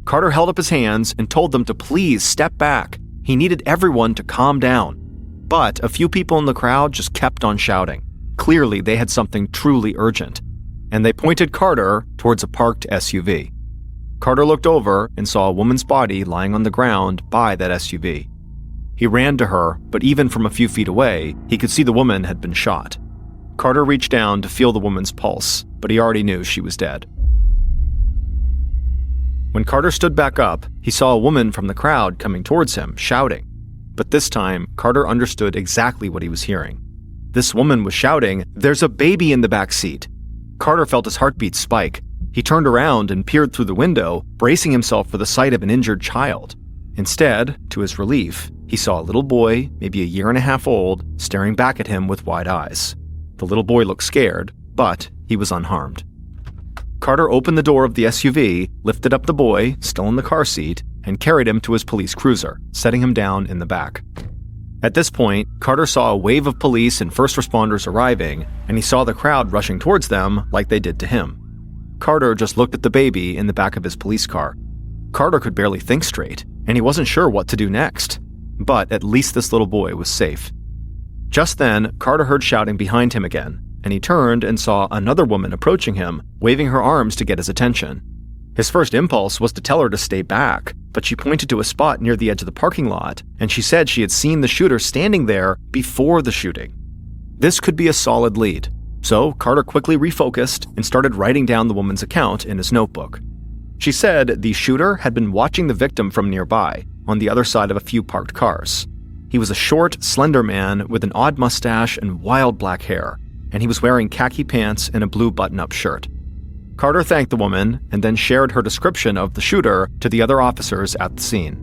Carter held up his hands and told them to please step back. He needed everyone to calm down. But a few people in the crowd just kept on shouting. Clearly, they had something truly urgent, and they pointed Carter towards a parked SUV. Carter looked over and saw a woman's body lying on the ground by that SUV. He ran to her, but even from a few feet away, he could see the woman had been shot. Carter reached down to feel the woman's pulse, but he already knew she was dead. When Carter stood back up, he saw a woman from the crowd coming towards him, shouting. But this time, Carter understood exactly what he was hearing. This woman was shouting, "There's a baby in the back seat." Carter felt his heartbeat spike. He turned around and peered through the window, bracing himself for the sight of an injured child. Instead, to his relief, he saw a little boy, maybe a year and a half old, staring back at him with wide eyes. The little boy looked scared, but he was unharmed. Carter opened the door of the SUV, lifted up the boy, still in the car seat, and carried him to his police cruiser, setting him down in the back. At this point, Carter saw a wave of police and first responders arriving, and he saw the crowd rushing towards them like they did to him. Carter just looked at the baby in the back of his police car. Carter could barely think straight, and he wasn't sure what to do next. But at least this little boy was safe. Just then, Carter heard shouting behind him again, and he turned and saw another woman approaching him, waving her arms to get his attention. His first impulse was to tell her to stay back, but she pointed to a spot near the edge of the parking lot, and she said she had seen the shooter standing there before the shooting. This could be a solid lead, so Carter quickly refocused and started writing down the woman's account in his notebook. She said the shooter had been watching the victim from nearby, on the other side of a few parked cars. He was a short, slender man with an odd mustache and wild black hair, and he was wearing khaki pants and a blue button-up shirt. Carter thanked the woman and then shared her description of the shooter to the other officers at the scene.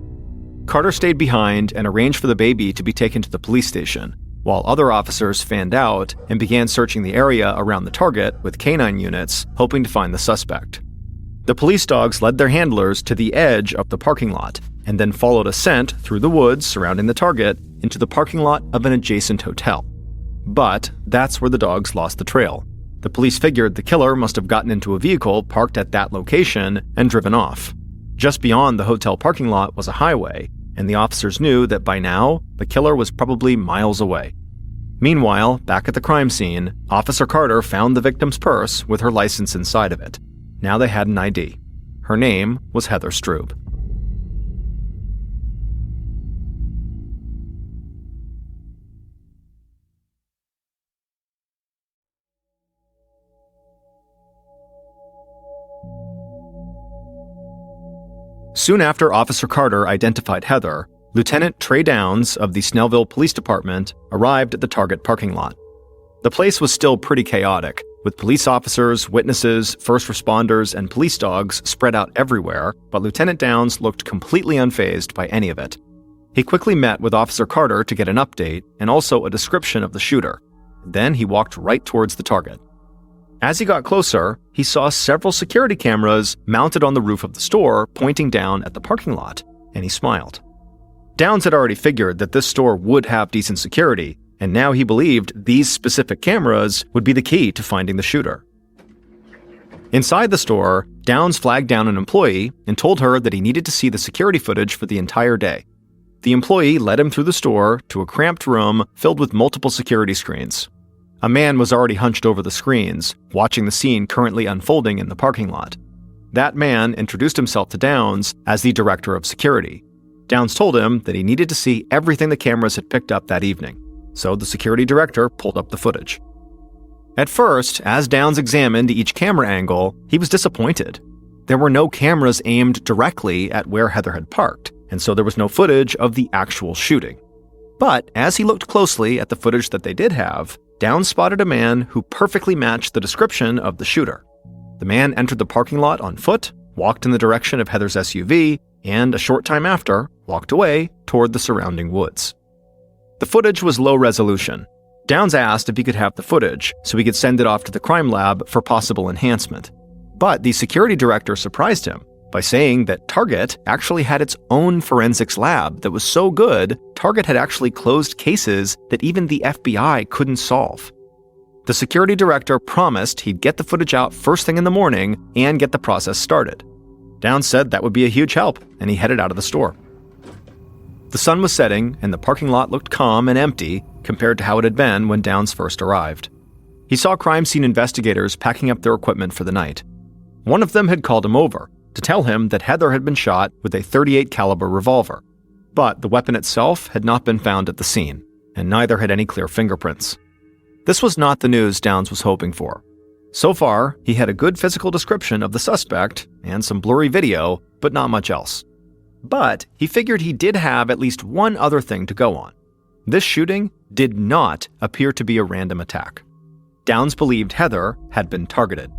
Carter stayed behind and arranged for the baby to be taken to the police station, while other officers fanned out and began searching the area around the target with canine units, hoping to find the suspect. The police dogs led their handlers to the edge of the parking lot and then followed a scent through the woods surrounding the target into the parking lot of an adjacent hotel. But that's where the dogs lost the trail. The police figured the killer must have gotten into a vehicle parked at that location and driven off. Just beyond the hotel parking lot was a highway, and the officers knew that by now, the killer was probably miles away. Meanwhile, back at the crime scene, Officer Carter found the victim's purse with her license inside of it. Now they had an ID. Her name was Heather Strube. Soon after Officer Carter identified Heather, Lieutenant Trey Downs of the Snellville Police Department arrived at the target parking lot. The place was still pretty chaotic, with police officers, witnesses, first responders, and police dogs spread out everywhere, but Lieutenant Downs looked completely unfazed by any of it. He quickly met with Officer Carter to get an update and also a description of the shooter. Then he walked right towards the target. As he got closer, he saw several security cameras mounted on the roof of the store pointing down at the parking lot, and he smiled. Downs had already figured that this store would have decent security, and now he believed these specific cameras would be the key to finding the shooter. Inside the store, Downs flagged down an employee and told her that he needed to see the security footage for the entire day. The employee led him through the store to a cramped room filled with multiple security screens. A man was already hunched over the screens, watching the scene currently unfolding in the parking lot. That man introduced himself to Downs as the director of security. Downs told him that he needed to see everything the cameras had picked up that evening, so the security director pulled up the footage. At first, as Downs examined each camera angle, he was disappointed. There were no cameras aimed directly at where Heather had parked, and so there was no footage of the actual shooting. But as he looked closely at the footage that they did have, Downs spotted a man who perfectly matched the description of the shooter. The man entered the parking lot on foot, walked in the direction of Heather's SUV, and a short time after, walked away toward the surrounding woods. The footage was low resolution. Downs asked if he could have the footage so he could send it off to the crime lab for possible enhancement. But the security director surprised him by saying that Target actually had its own forensics lab that was so good, Target had actually closed cases that even the FBI couldn't solve. The security director promised he'd get the footage out first thing in the morning and get the process started. Downs said that would be a huge help, and he headed out of the store. The sun was setting, and the parking lot looked calm and empty compared to how it had been when Downs first arrived. He saw crime scene investigators packing up their equipment for the night. One of them had called him over to tell him that Heather had been shot with a .38 caliber revolver, but the weapon itself had not been found at the scene, and neither had any clear fingerprints. This was not the news Downs was hoping for. So far, he had a good physical description of the suspect and some blurry video, but not much else. But he figured he did have at least one other thing to go on. This shooting did not appear to be a random attack. Downs believed Heather had been targeted.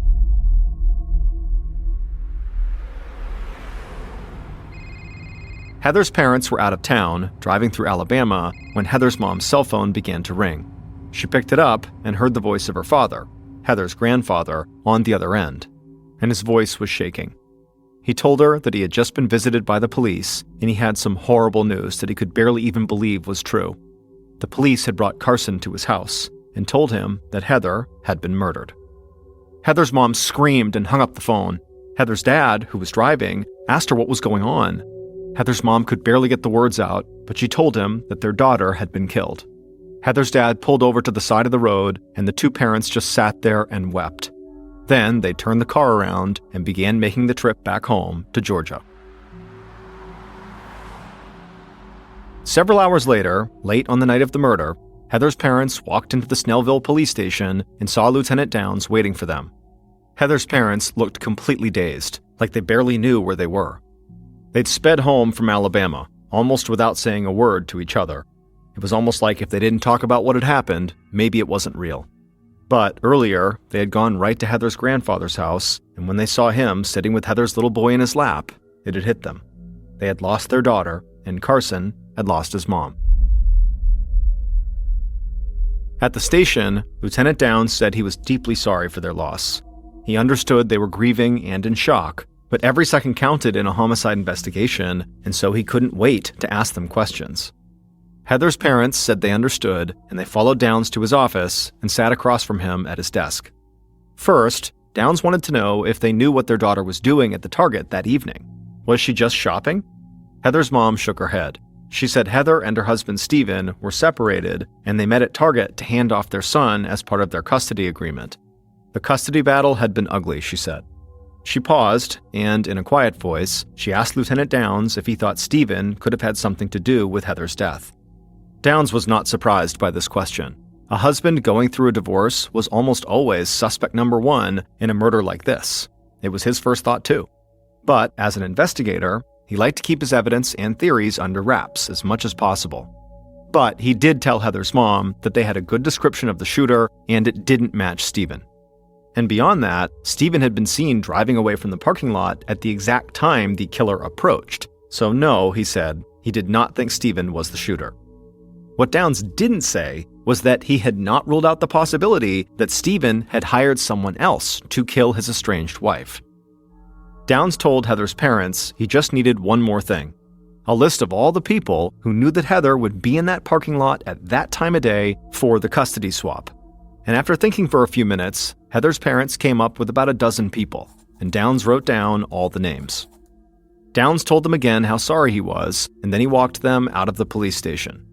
Heather's parents were out of town, driving through Alabama, when Heather's mom's cell phone began to ring. She picked it up and heard the voice of her father, Heather's grandfather, on the other end, and his voice was shaking. He told her that he had just been visited by the police and he had some horrible news that he could barely even believe was true. The police had brought Carson to his house and told him that Heather had been murdered. Heather's mom screamed and hung up the phone. Heather's dad, who was driving, asked her what was going on. Heather's mom could barely get the words out, but she told him that their daughter had been killed. Heather's dad pulled over to the side of the road, and the two parents just sat there and wept. Then they turned the car around and began making the trip back home to Georgia. Several hours later, late on the night of the murder, Heather's parents walked into the Snellville police station and saw Lieutenant Downs waiting for them. Heather's parents looked completely dazed, like they barely knew where they were. They'd sped home from Alabama, almost without saying a word to each other. It was almost like if they didn't talk about what had happened, maybe it wasn't real. But earlier, they had gone right to Heather's grandfather's house, and when they saw him sitting with Heather's little boy in his lap, it had hit them. They had lost their daughter, and Carson had lost his mom. At the station, Lieutenant Downs said he was deeply sorry for their loss. He understood they were grieving and in shock, but every second counted in a homicide investigation, and so he couldn't wait to ask them questions. Heather's parents said they understood, and they followed Downs to his office and sat across from him at his desk. First, Downs wanted to know if they knew what their daughter was doing at the Target that evening. Was she just shopping? Heather's mom shook her head. She said Heather and her husband Stephen were separated, and they met at Target to hand off their son as part of their custody agreement. The custody battle had been ugly, she said. She paused, and in a quiet voice, she asked Lieutenant Downs if he thought Stephen could have had something to do with Heather's death. Downs was not surprised by this question. A husband going through a divorce was almost always suspect number one in a murder like this. It was his first thought too. But as an investigator, he liked to keep his evidence and theories under wraps as much as possible. But he did tell Heather's mom that they had a good description of the shooter and it didn't match Stephen. And beyond that, Stephen had been seen driving away from the parking lot at the exact time the killer approached. So no, he said, he did not think Stephen was the shooter. What Downs didn't say was that he had not ruled out the possibility that Stephen had hired someone else to kill his estranged wife. Downs told Heather's parents he just needed one more thing: a list of all the people who knew that Heather would be in that parking lot at that time of day for the custody swap. And after thinking for a few minutes, Heather's parents came up with about a dozen people, and Downs wrote down all the names. Downs told them again how sorry he was, and then he walked them out of the police station.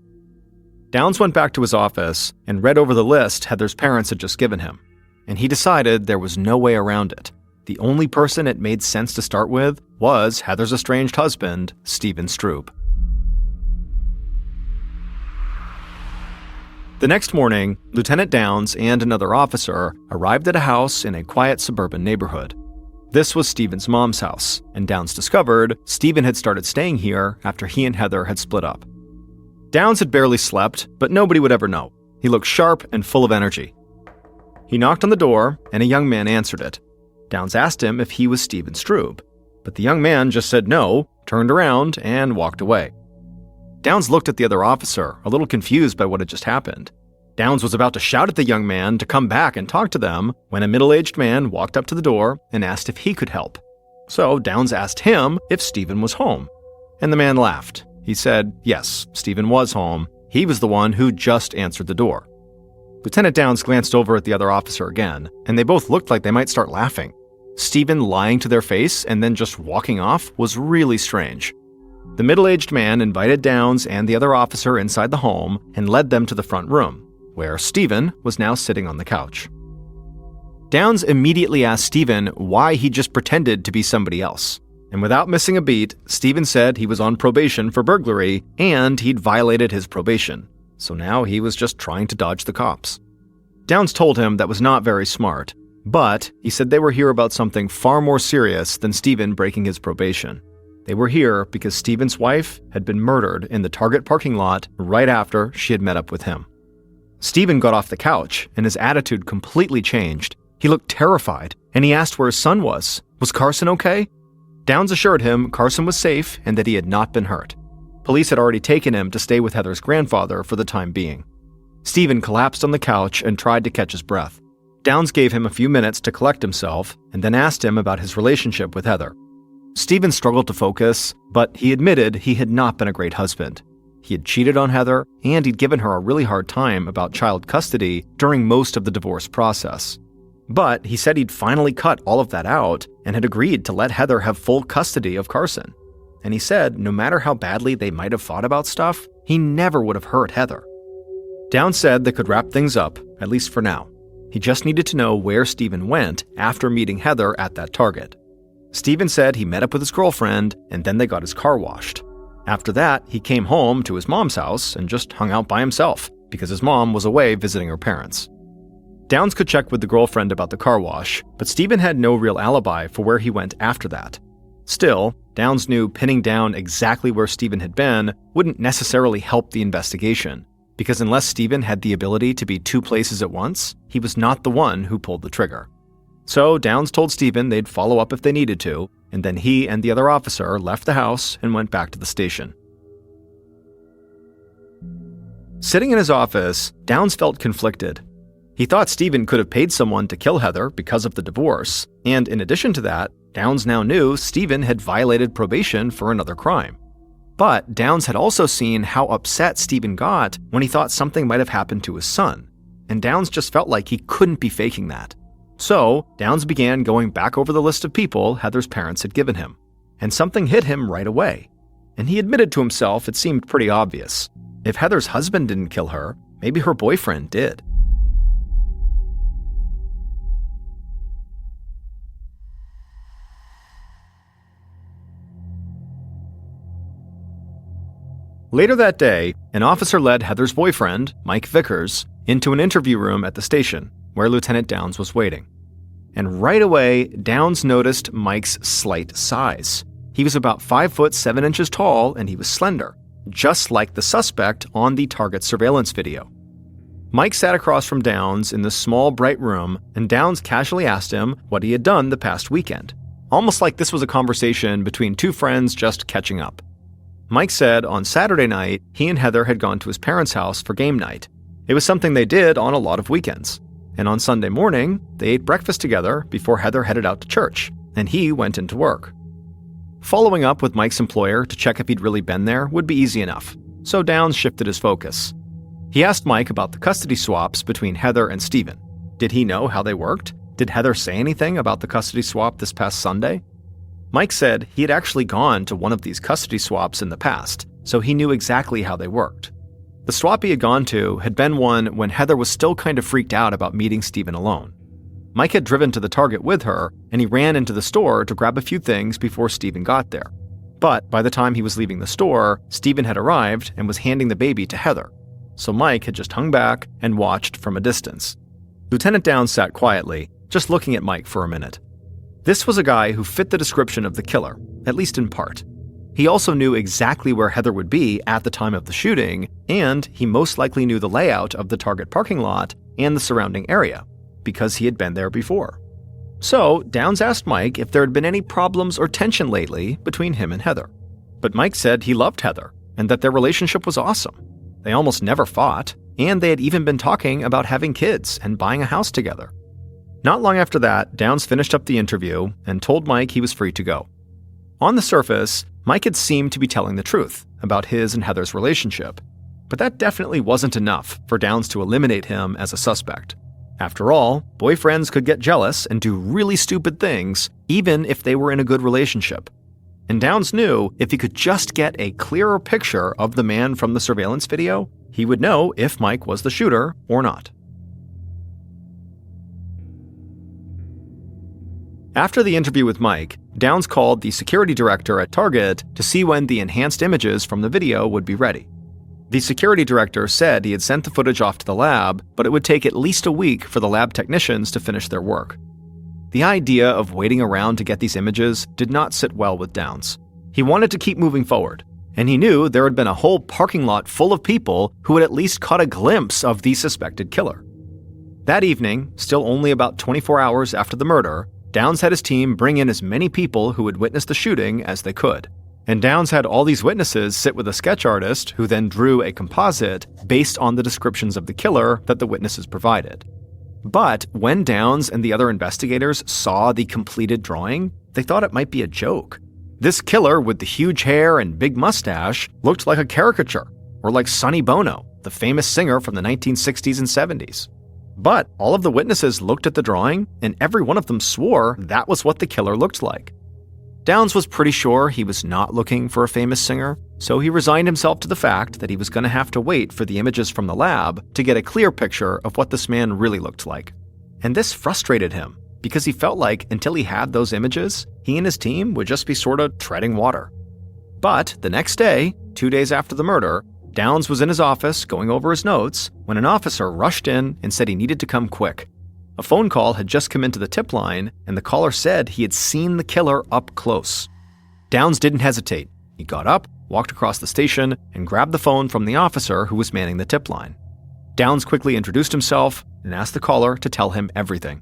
Downs went back to his office and read over the list Heather's parents had just given him, and he decided there was no way around it. The only person it made sense to start with was Heather's estranged husband, Stephen Strube. The next morning, Lieutenant Downs and another officer arrived at a house in a quiet suburban neighborhood. This was Stephen's mom's house, and Downs discovered Stephen had started staying here after he and Heather had split up. Downs had barely slept, but nobody would ever know. He looked sharp and full of energy. He knocked on the door, and a young man answered it. Downs asked him if he was Stephen Strube, but the young man just said no, turned around, and walked away. Downs looked at the other officer, a little confused by what had just happened. Downs was about to shout at the young man to come back and talk to them when a middle-aged man walked up to the door and asked if he could help. So Downs asked him if Stephen was home, and the man laughed. He said, yes, Stephen was home. He was the one who just answered the door. Lieutenant Downs glanced over at the other officer again, and they both looked like they might start laughing. Stephen lying to their face and then just walking off was really strange. The middle-aged man invited Downs and the other officer inside the home and led them to the front room, where Stephen was now sitting on the couch. Downs immediately asked Stephen why he just pretended to be somebody else. And without missing a beat, Stephen said he was on probation for burglary and he'd violated his probation. So now he was just trying to dodge the cops. Downs told him that was not very smart, but he said they were here about something far more serious than Stephen breaking his probation. They were here because Stephen's wife had been murdered in the Target parking lot right after she had met up with him. Stephen got off the couch and his attitude completely changed. He looked terrified and he asked where his son was. Was Carson okay? Downs assured him Carson was safe and that he had not been hurt. Police had already taken him to stay with Heather's grandfather for the time being. Stephen collapsed on the couch and tried to catch his breath. Downs gave him a few minutes to collect himself and then asked him about his relationship with Heather. Stephen struggled to focus, but he admitted he had not been a great husband. He had cheated on Heather and he'd given her a really hard time about child custody during most of the divorce process. But he said he'd finally cut all of that out and had agreed to let Heather have full custody of Carson. And he said no matter how badly they might have fought about stuff, he never would have hurt Heather. Downs said they could wrap things up, at least for now. He just needed to know where Stephen went after meeting Heather at that Target. Stephen said he met up with his girlfriend and then they got his car washed. After that, he came home to his mom's house and just hung out by himself because his mom was away visiting her parents. Downs could check with the girlfriend about the car wash, but Stephen had no real alibi for where he went after that. Still, Downs knew pinning down exactly where Stephen had been wouldn't necessarily help the investigation, because unless Stephen had the ability to be two places at once, he was not the one who pulled the trigger. So Downs told Stephen they'd follow up if they needed to, and then he and the other officer left the house and went back to the station. Sitting in his office, Downs felt conflicted. He thought Stephen could have paid someone to kill Heather because of the divorce, and in addition to that, Downs now knew Stephen had violated probation for another crime. But Downs had also seen how upset Stephen got when he thought something might have happened to his son, and Downs just felt like he couldn't be faking that. So, Downs began going back over the list of people Heather's parents had given him, and something hit him right away. And he admitted to himself it seemed pretty obvious. If Heather's husband didn't kill her, maybe her boyfriend did. Later that day, an officer led Heather's boyfriend, Mike Vickers, into an interview room at the station, where Lieutenant Downs was waiting. And right away, Downs noticed Mike's slight size. He was about 5 foot 7 inches tall and he was slender, just like the suspect on the Target surveillance video. Mike sat across from Downs in the small, bright room, and Downs casually asked him what he had done the past weekend, almost like this was a conversation between two friends just catching up. Mike said on Saturday night, he and Heather had gone to his parents' house for game night. It was something they did on a lot of weekends. And on Sunday morning, they ate breakfast together before Heather headed out to church, and he went into work. Following up with Mike's employer to check if he'd really been there would be easy enough, so Downs shifted his focus. He asked Mike about the custody swaps between Heather and Stephen. Did he know how they worked? Did Heather say anything about the custody swap this past Sunday? Mike said he had actually gone to one of these custody swaps in the past, so he knew exactly how they worked. The swap he had gone to had been one when Heather was still kind of freaked out about meeting Stephen alone. Mike had driven to the Target with her, and he ran into the store to grab a few things before Stephen got there. But by the time he was leaving the store, Stephen had arrived and was handing the baby to Heather. So Mike had just hung back and watched from a distance. Lieutenant Downs sat quietly, just looking at Mike for a minute. This was a guy who fit the description of the killer, at least in part. He also knew exactly where Heather would be at the time of the shooting, and he most likely knew the layout of the Target parking lot and the surrounding area, because he had been there before. So, Downs asked Mike if there had been any problems or tension lately between him and Heather. But Mike said he loved Heather, and that their relationship was awesome. They almost never fought, and they had even been talking about having kids and buying a house together. Not long after that, Downs finished up the interview and told Mike he was free to go. On the surface, Mike had seemed to be telling the truth about his and Heather's relationship, but that definitely wasn't enough for Downs to eliminate him as a suspect. After all, boyfriends could get jealous and do really stupid things, even if they were in a good relationship. and Downs knew if he could just get a clearer picture of the man from the surveillance video, he would know if Mike was the shooter or not. After the interview with Mike, Downs called the security director at Target to see when the enhanced images from the video would be ready. The security director said he had sent the footage off to the lab, but it would take at least a week for the lab technicians to finish their work. The idea of waiting around to get these images did not sit well with Downs. He wanted to keep moving forward, and he knew there had been a whole parking lot full of people who had at least caught a glimpse of the suspected killer. That evening, still only about 24 hours after the murder, Downs had his team bring in as many people who had witnessed the shooting as they could. And Downs had all these witnesses sit with a sketch artist who then drew a composite based on the descriptions of the killer that the witnesses provided. But when Downs and the other investigators saw the completed drawing, they thought it might be a joke. This killer with the huge hair and big mustache looked like a caricature, or like Sonny Bono, the famous singer from the 1960s and 70s. But all of the witnesses looked at the drawing, and every one of them swore that was what the killer looked like. Downs was pretty sure he was not looking for a famous singer, so he resigned himself to the fact that he was going to have to wait for the images from the lab to get a clear picture of what this man really looked like. And this frustrated him, because he felt like until he had those images, he and his team would just be sort of treading water. But the next day, 2 days after the murder, Downs was in his office going over his notes when an officer rushed in and said he needed to come quick. A phone call had just come into the tip line, and the caller said he had seen the killer up close. Downs didn't hesitate. He got up, walked across the station, and grabbed the phone from the officer who was manning the tip line. Downs quickly introduced himself and asked the caller to tell him everything.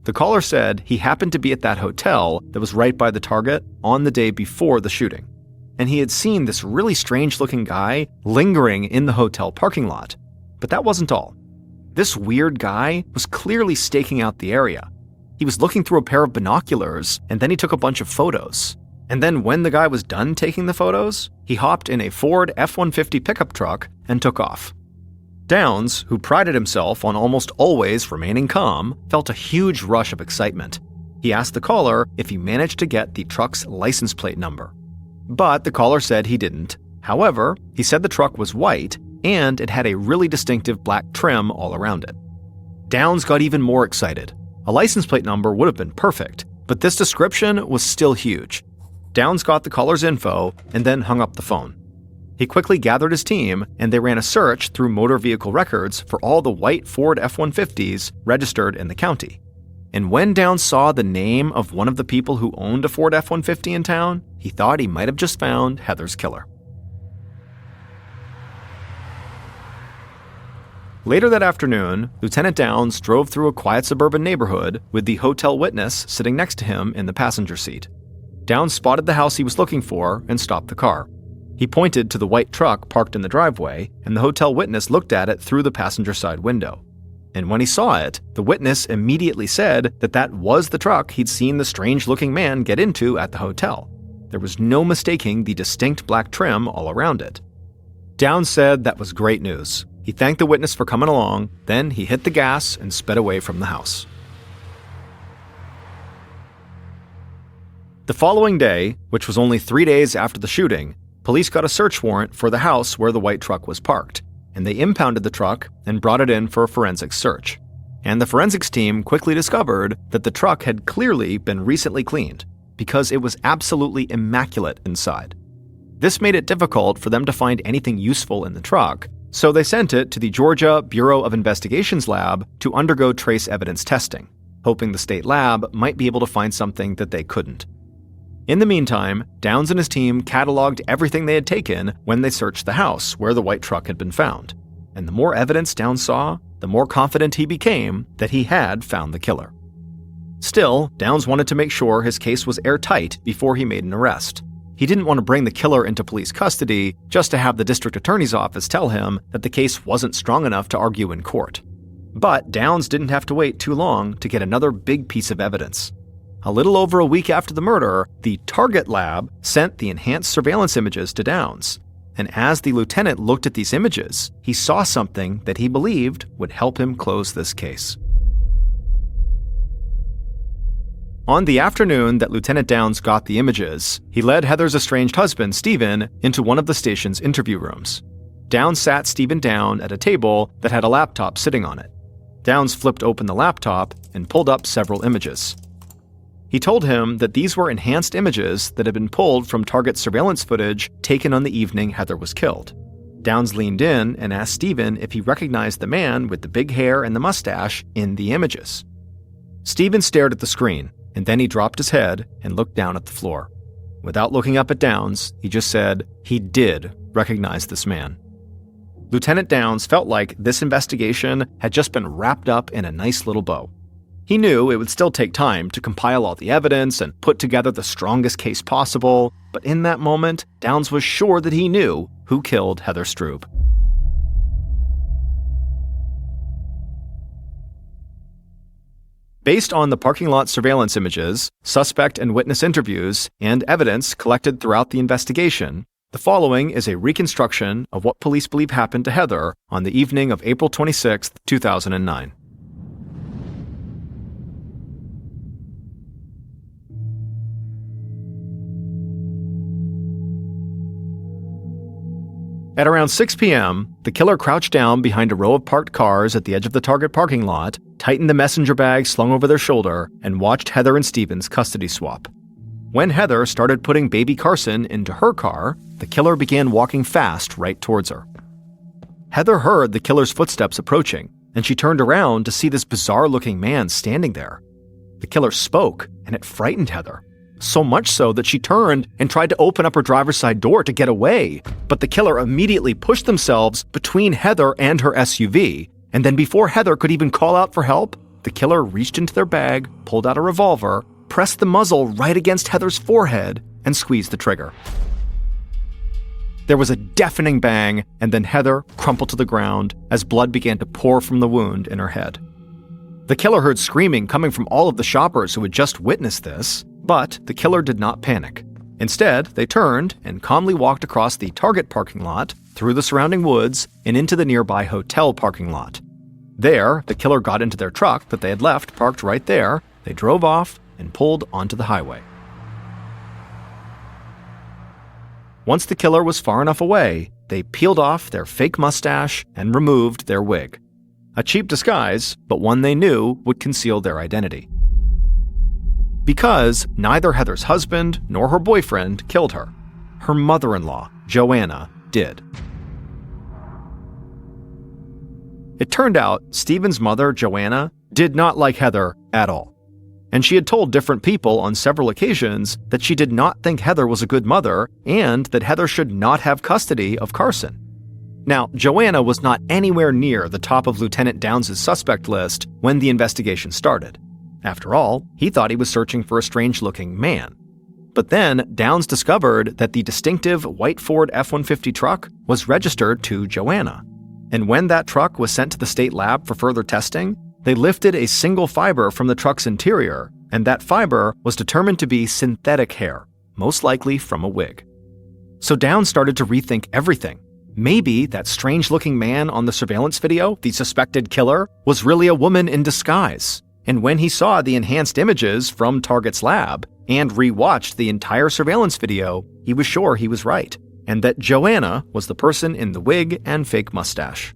The caller said he happened to be at that hotel that was right by the Target on the day before the shooting, and he had seen this really strange-looking guy lingering in the hotel parking lot. But that wasn't all. This weird guy was clearly staking out the area. He was looking through a pair of binoculars, and then he took a bunch of photos. And then when the guy was done taking the photos, he hopped in a Ford F-150 pickup truck and took off. Downs, who prided himself on almost always remaining calm, felt a huge rush of excitement. He asked the caller if he managed to get the truck's license plate number. But the caller said he didn't. However, he said the truck was white and it had a really distinctive black trim all around it. Downs got even more excited. A license plate number would have been perfect, but this description was still huge. Downs got the caller's info and then hung up the phone. He quickly gathered his team and they ran a search through motor vehicle records for all the white Ford F-150s registered in the county. And when Downs saw the name of one of the people who owned a Ford F-150 in town, he thought he might have just found Heather's killer. Later that afternoon, Lieutenant Downs drove through a quiet suburban neighborhood with the hotel witness sitting next to him in the passenger seat. Downs spotted the house he was looking for and stopped the car. He pointed to the white truck parked in the driveway, and the hotel witness looked at it through the passenger side window. And when he saw it, the witness immediately said that that was the truck he'd seen the strange-looking man get into at the hotel. There was no mistaking the distinct black trim all around it. Downs said that was great news. He thanked the witness for coming along, then he hit the gas and sped away from the house. The following day, which was only 3 days after the shooting, police got a search warrant for the house where the white truck was parked, and they impounded the truck and brought it in for a forensics search. And the forensics team quickly discovered that the truck had clearly been recently cleaned, because it was absolutely immaculate inside. This made it difficult for them to find anything useful in the truck, so they sent it to the Georgia Bureau of Investigation's lab to undergo trace evidence testing, hoping the state lab might be able to find something that they couldn't. In the meantime, Downs and his team cataloged everything they had taken when they searched the house where the white truck had been found. And the more evidence Downs saw, the more confident he became that he had found the killer. Still, Downs wanted to make sure his case was airtight before he made an arrest. He didn't want to bring the killer into police custody just to have the district attorney's office tell him that the case wasn't strong enough to argue in court. But Downs didn't have to wait too long to get another big piece of evidence. A little over a week after the murder, the Target lab sent the enhanced surveillance images to Downs. And as the lieutenant looked at these images, he saw something that he believed would help him close this case. On the afternoon that Lieutenant Downs got the images, he led Heather's estranged husband, Stephen, into one of the station's interview rooms. Downs sat Stephen down at a table that had a laptop sitting on it. Downs flipped open the laptop and pulled up several images. He told him that these were enhanced images that had been pulled from target surveillance footage taken on the evening Heather was killed. Downs leaned in and asked Stephen if he recognized the man with the big hair and the mustache in the images. Stephen stared at the screen, and then he dropped his head and looked down at the floor. Without looking up at Downs, he just said he did recognize this man. Lieutenant Downs felt like this investigation had just been wrapped up in a nice little bow. He knew it would still take time to compile all the evidence and put together the strongest case possible, but in that moment, Downs was sure that he knew who killed Heather Strube. Based on the parking lot surveillance images, suspect and witness interviews, and evidence collected throughout the investigation, the following is a reconstruction of what police believe happened to Heather on the evening of April 26, 2009. At around 6 p.m., the killer crouched down behind a row of parked cars at the edge of the Target parking lot, tightened the messenger bag slung over their shoulder, and watched Heather and Stephen's custody swap. When Heather started putting baby Carson into her car, the killer began walking fast right towards her. Heather heard the killer's footsteps approaching, and she turned around to see this bizarre-looking man standing there. The killer spoke, and it frightened Heather. So much so that she turned and tried to open up her driver's side door to get away, but the killer immediately pushed themselves between Heather and her SUV, and then before Heather could even call out for help, the killer reached into their bag, pulled out a revolver, pressed the muzzle right against Heather's forehead, and squeezed the trigger. There was a deafening bang, and then Heather crumpled to the ground as blood began to pour from the wound in her head. The killer heard screaming coming from all of the shoppers who had just witnessed this, but the killer did not panic. Instead, they turned and calmly walked across the Target parking lot, through the surrounding woods, and into the nearby hotel parking lot. There, the killer got into their truck that they had left parked right there, they drove off, and pulled onto the highway. Once the killer was far enough away, they peeled off their fake mustache and removed their wig. A cheap disguise, but one they knew would conceal their identity. Because neither Heather's husband nor her boyfriend killed her. Her mother-in-law, Joanna, did. It turned out Stephen's mother, Joanna, did not like Heather at all. And she had told different people on several occasions that she did not think Heather was a good mother and that Heather should not have custody of Carson. Now, Joanna was not anywhere near the top of Lieutenant Downs' suspect list when the investigation started. After all, he thought he was searching for a strange-looking man. But then, Downs discovered that the distinctive white Ford F-150 truck was registered to Joanna. And when that truck was sent to the state lab for further testing, they lifted a single fiber from the truck's interior, and that fiber was determined to be synthetic hair, most likely from a wig. So Downs started to rethink everything. Maybe that strange-looking man on the surveillance video, the suspected killer, was really a woman in disguise. And when he saw the enhanced images from Target's lab and rewatched the entire surveillance video, he was sure he was right, and that Joanna was the person in the wig and fake mustache.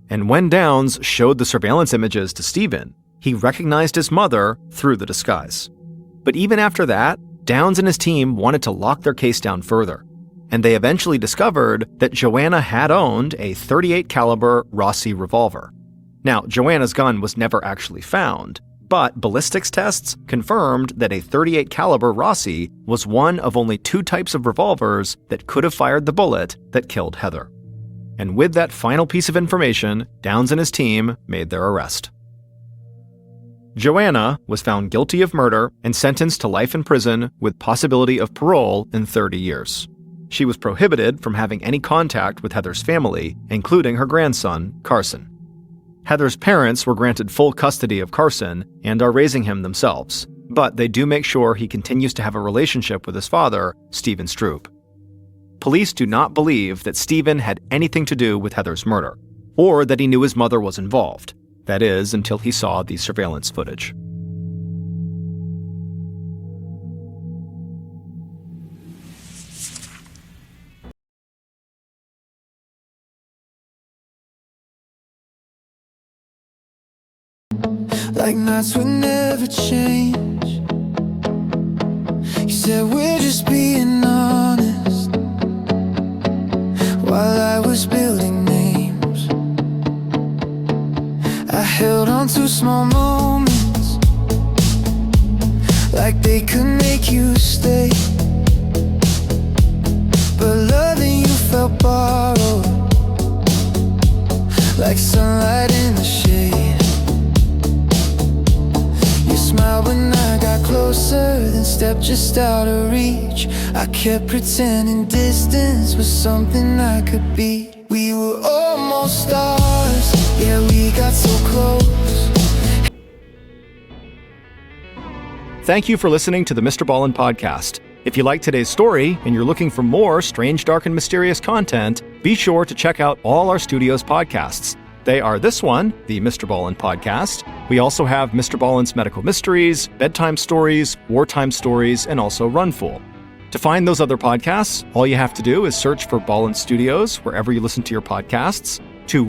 And when Downs showed the surveillance images to Stephen, he recognized his mother through the disguise. But even after that, Downs and his team wanted to lock their case down further, and they eventually discovered that Joanna had owned a .38 caliber Rossi revolver. Now, Joanna's gun was never actually found, but ballistics tests confirmed that a .38 caliber Rossi was one of only 2 types of revolvers that could have fired the bullet that killed Heather. And with that final piece of information, Downs and his team made their arrest. Joanna was found guilty of murder and sentenced to life in prison with possibility of parole in 30 years. She was prohibited from having any contact with Heather's family, including her grandson, Carson. Heather's parents were granted full custody of Carson and are raising him themselves, but they do make sure he continues to have a relationship with his father, Stephen Strube. Police do not believe that Stephen had anything to do with Heather's murder, or that he knew his mother was involved. That is, until he saw the surveillance footage. like nights would never change. You said we're just being honest, while I was building names. I held on to small moments, like they could make you stay. But loving you felt borrowed, like sunlight in the shade. You smiled when I got closer, then stepped just out of reach. I kept pretending distance was something I could beat. We were almost stars, yeah, we got so close. Thank you for listening to the Mr. Ballin podcast. If you like today's story and you're looking for more strange, dark, and mysterious content, be sure to check out all our studio's podcasts. They are this one, the Mr. Ballin podcast. We also have Mr. Ballen's Medical Mysteries, Bedtime Stories, Wartime Stories, and also Runful. To find those other podcasts, all you have to do is search for Ballin Studios wherever you listen to your podcasts.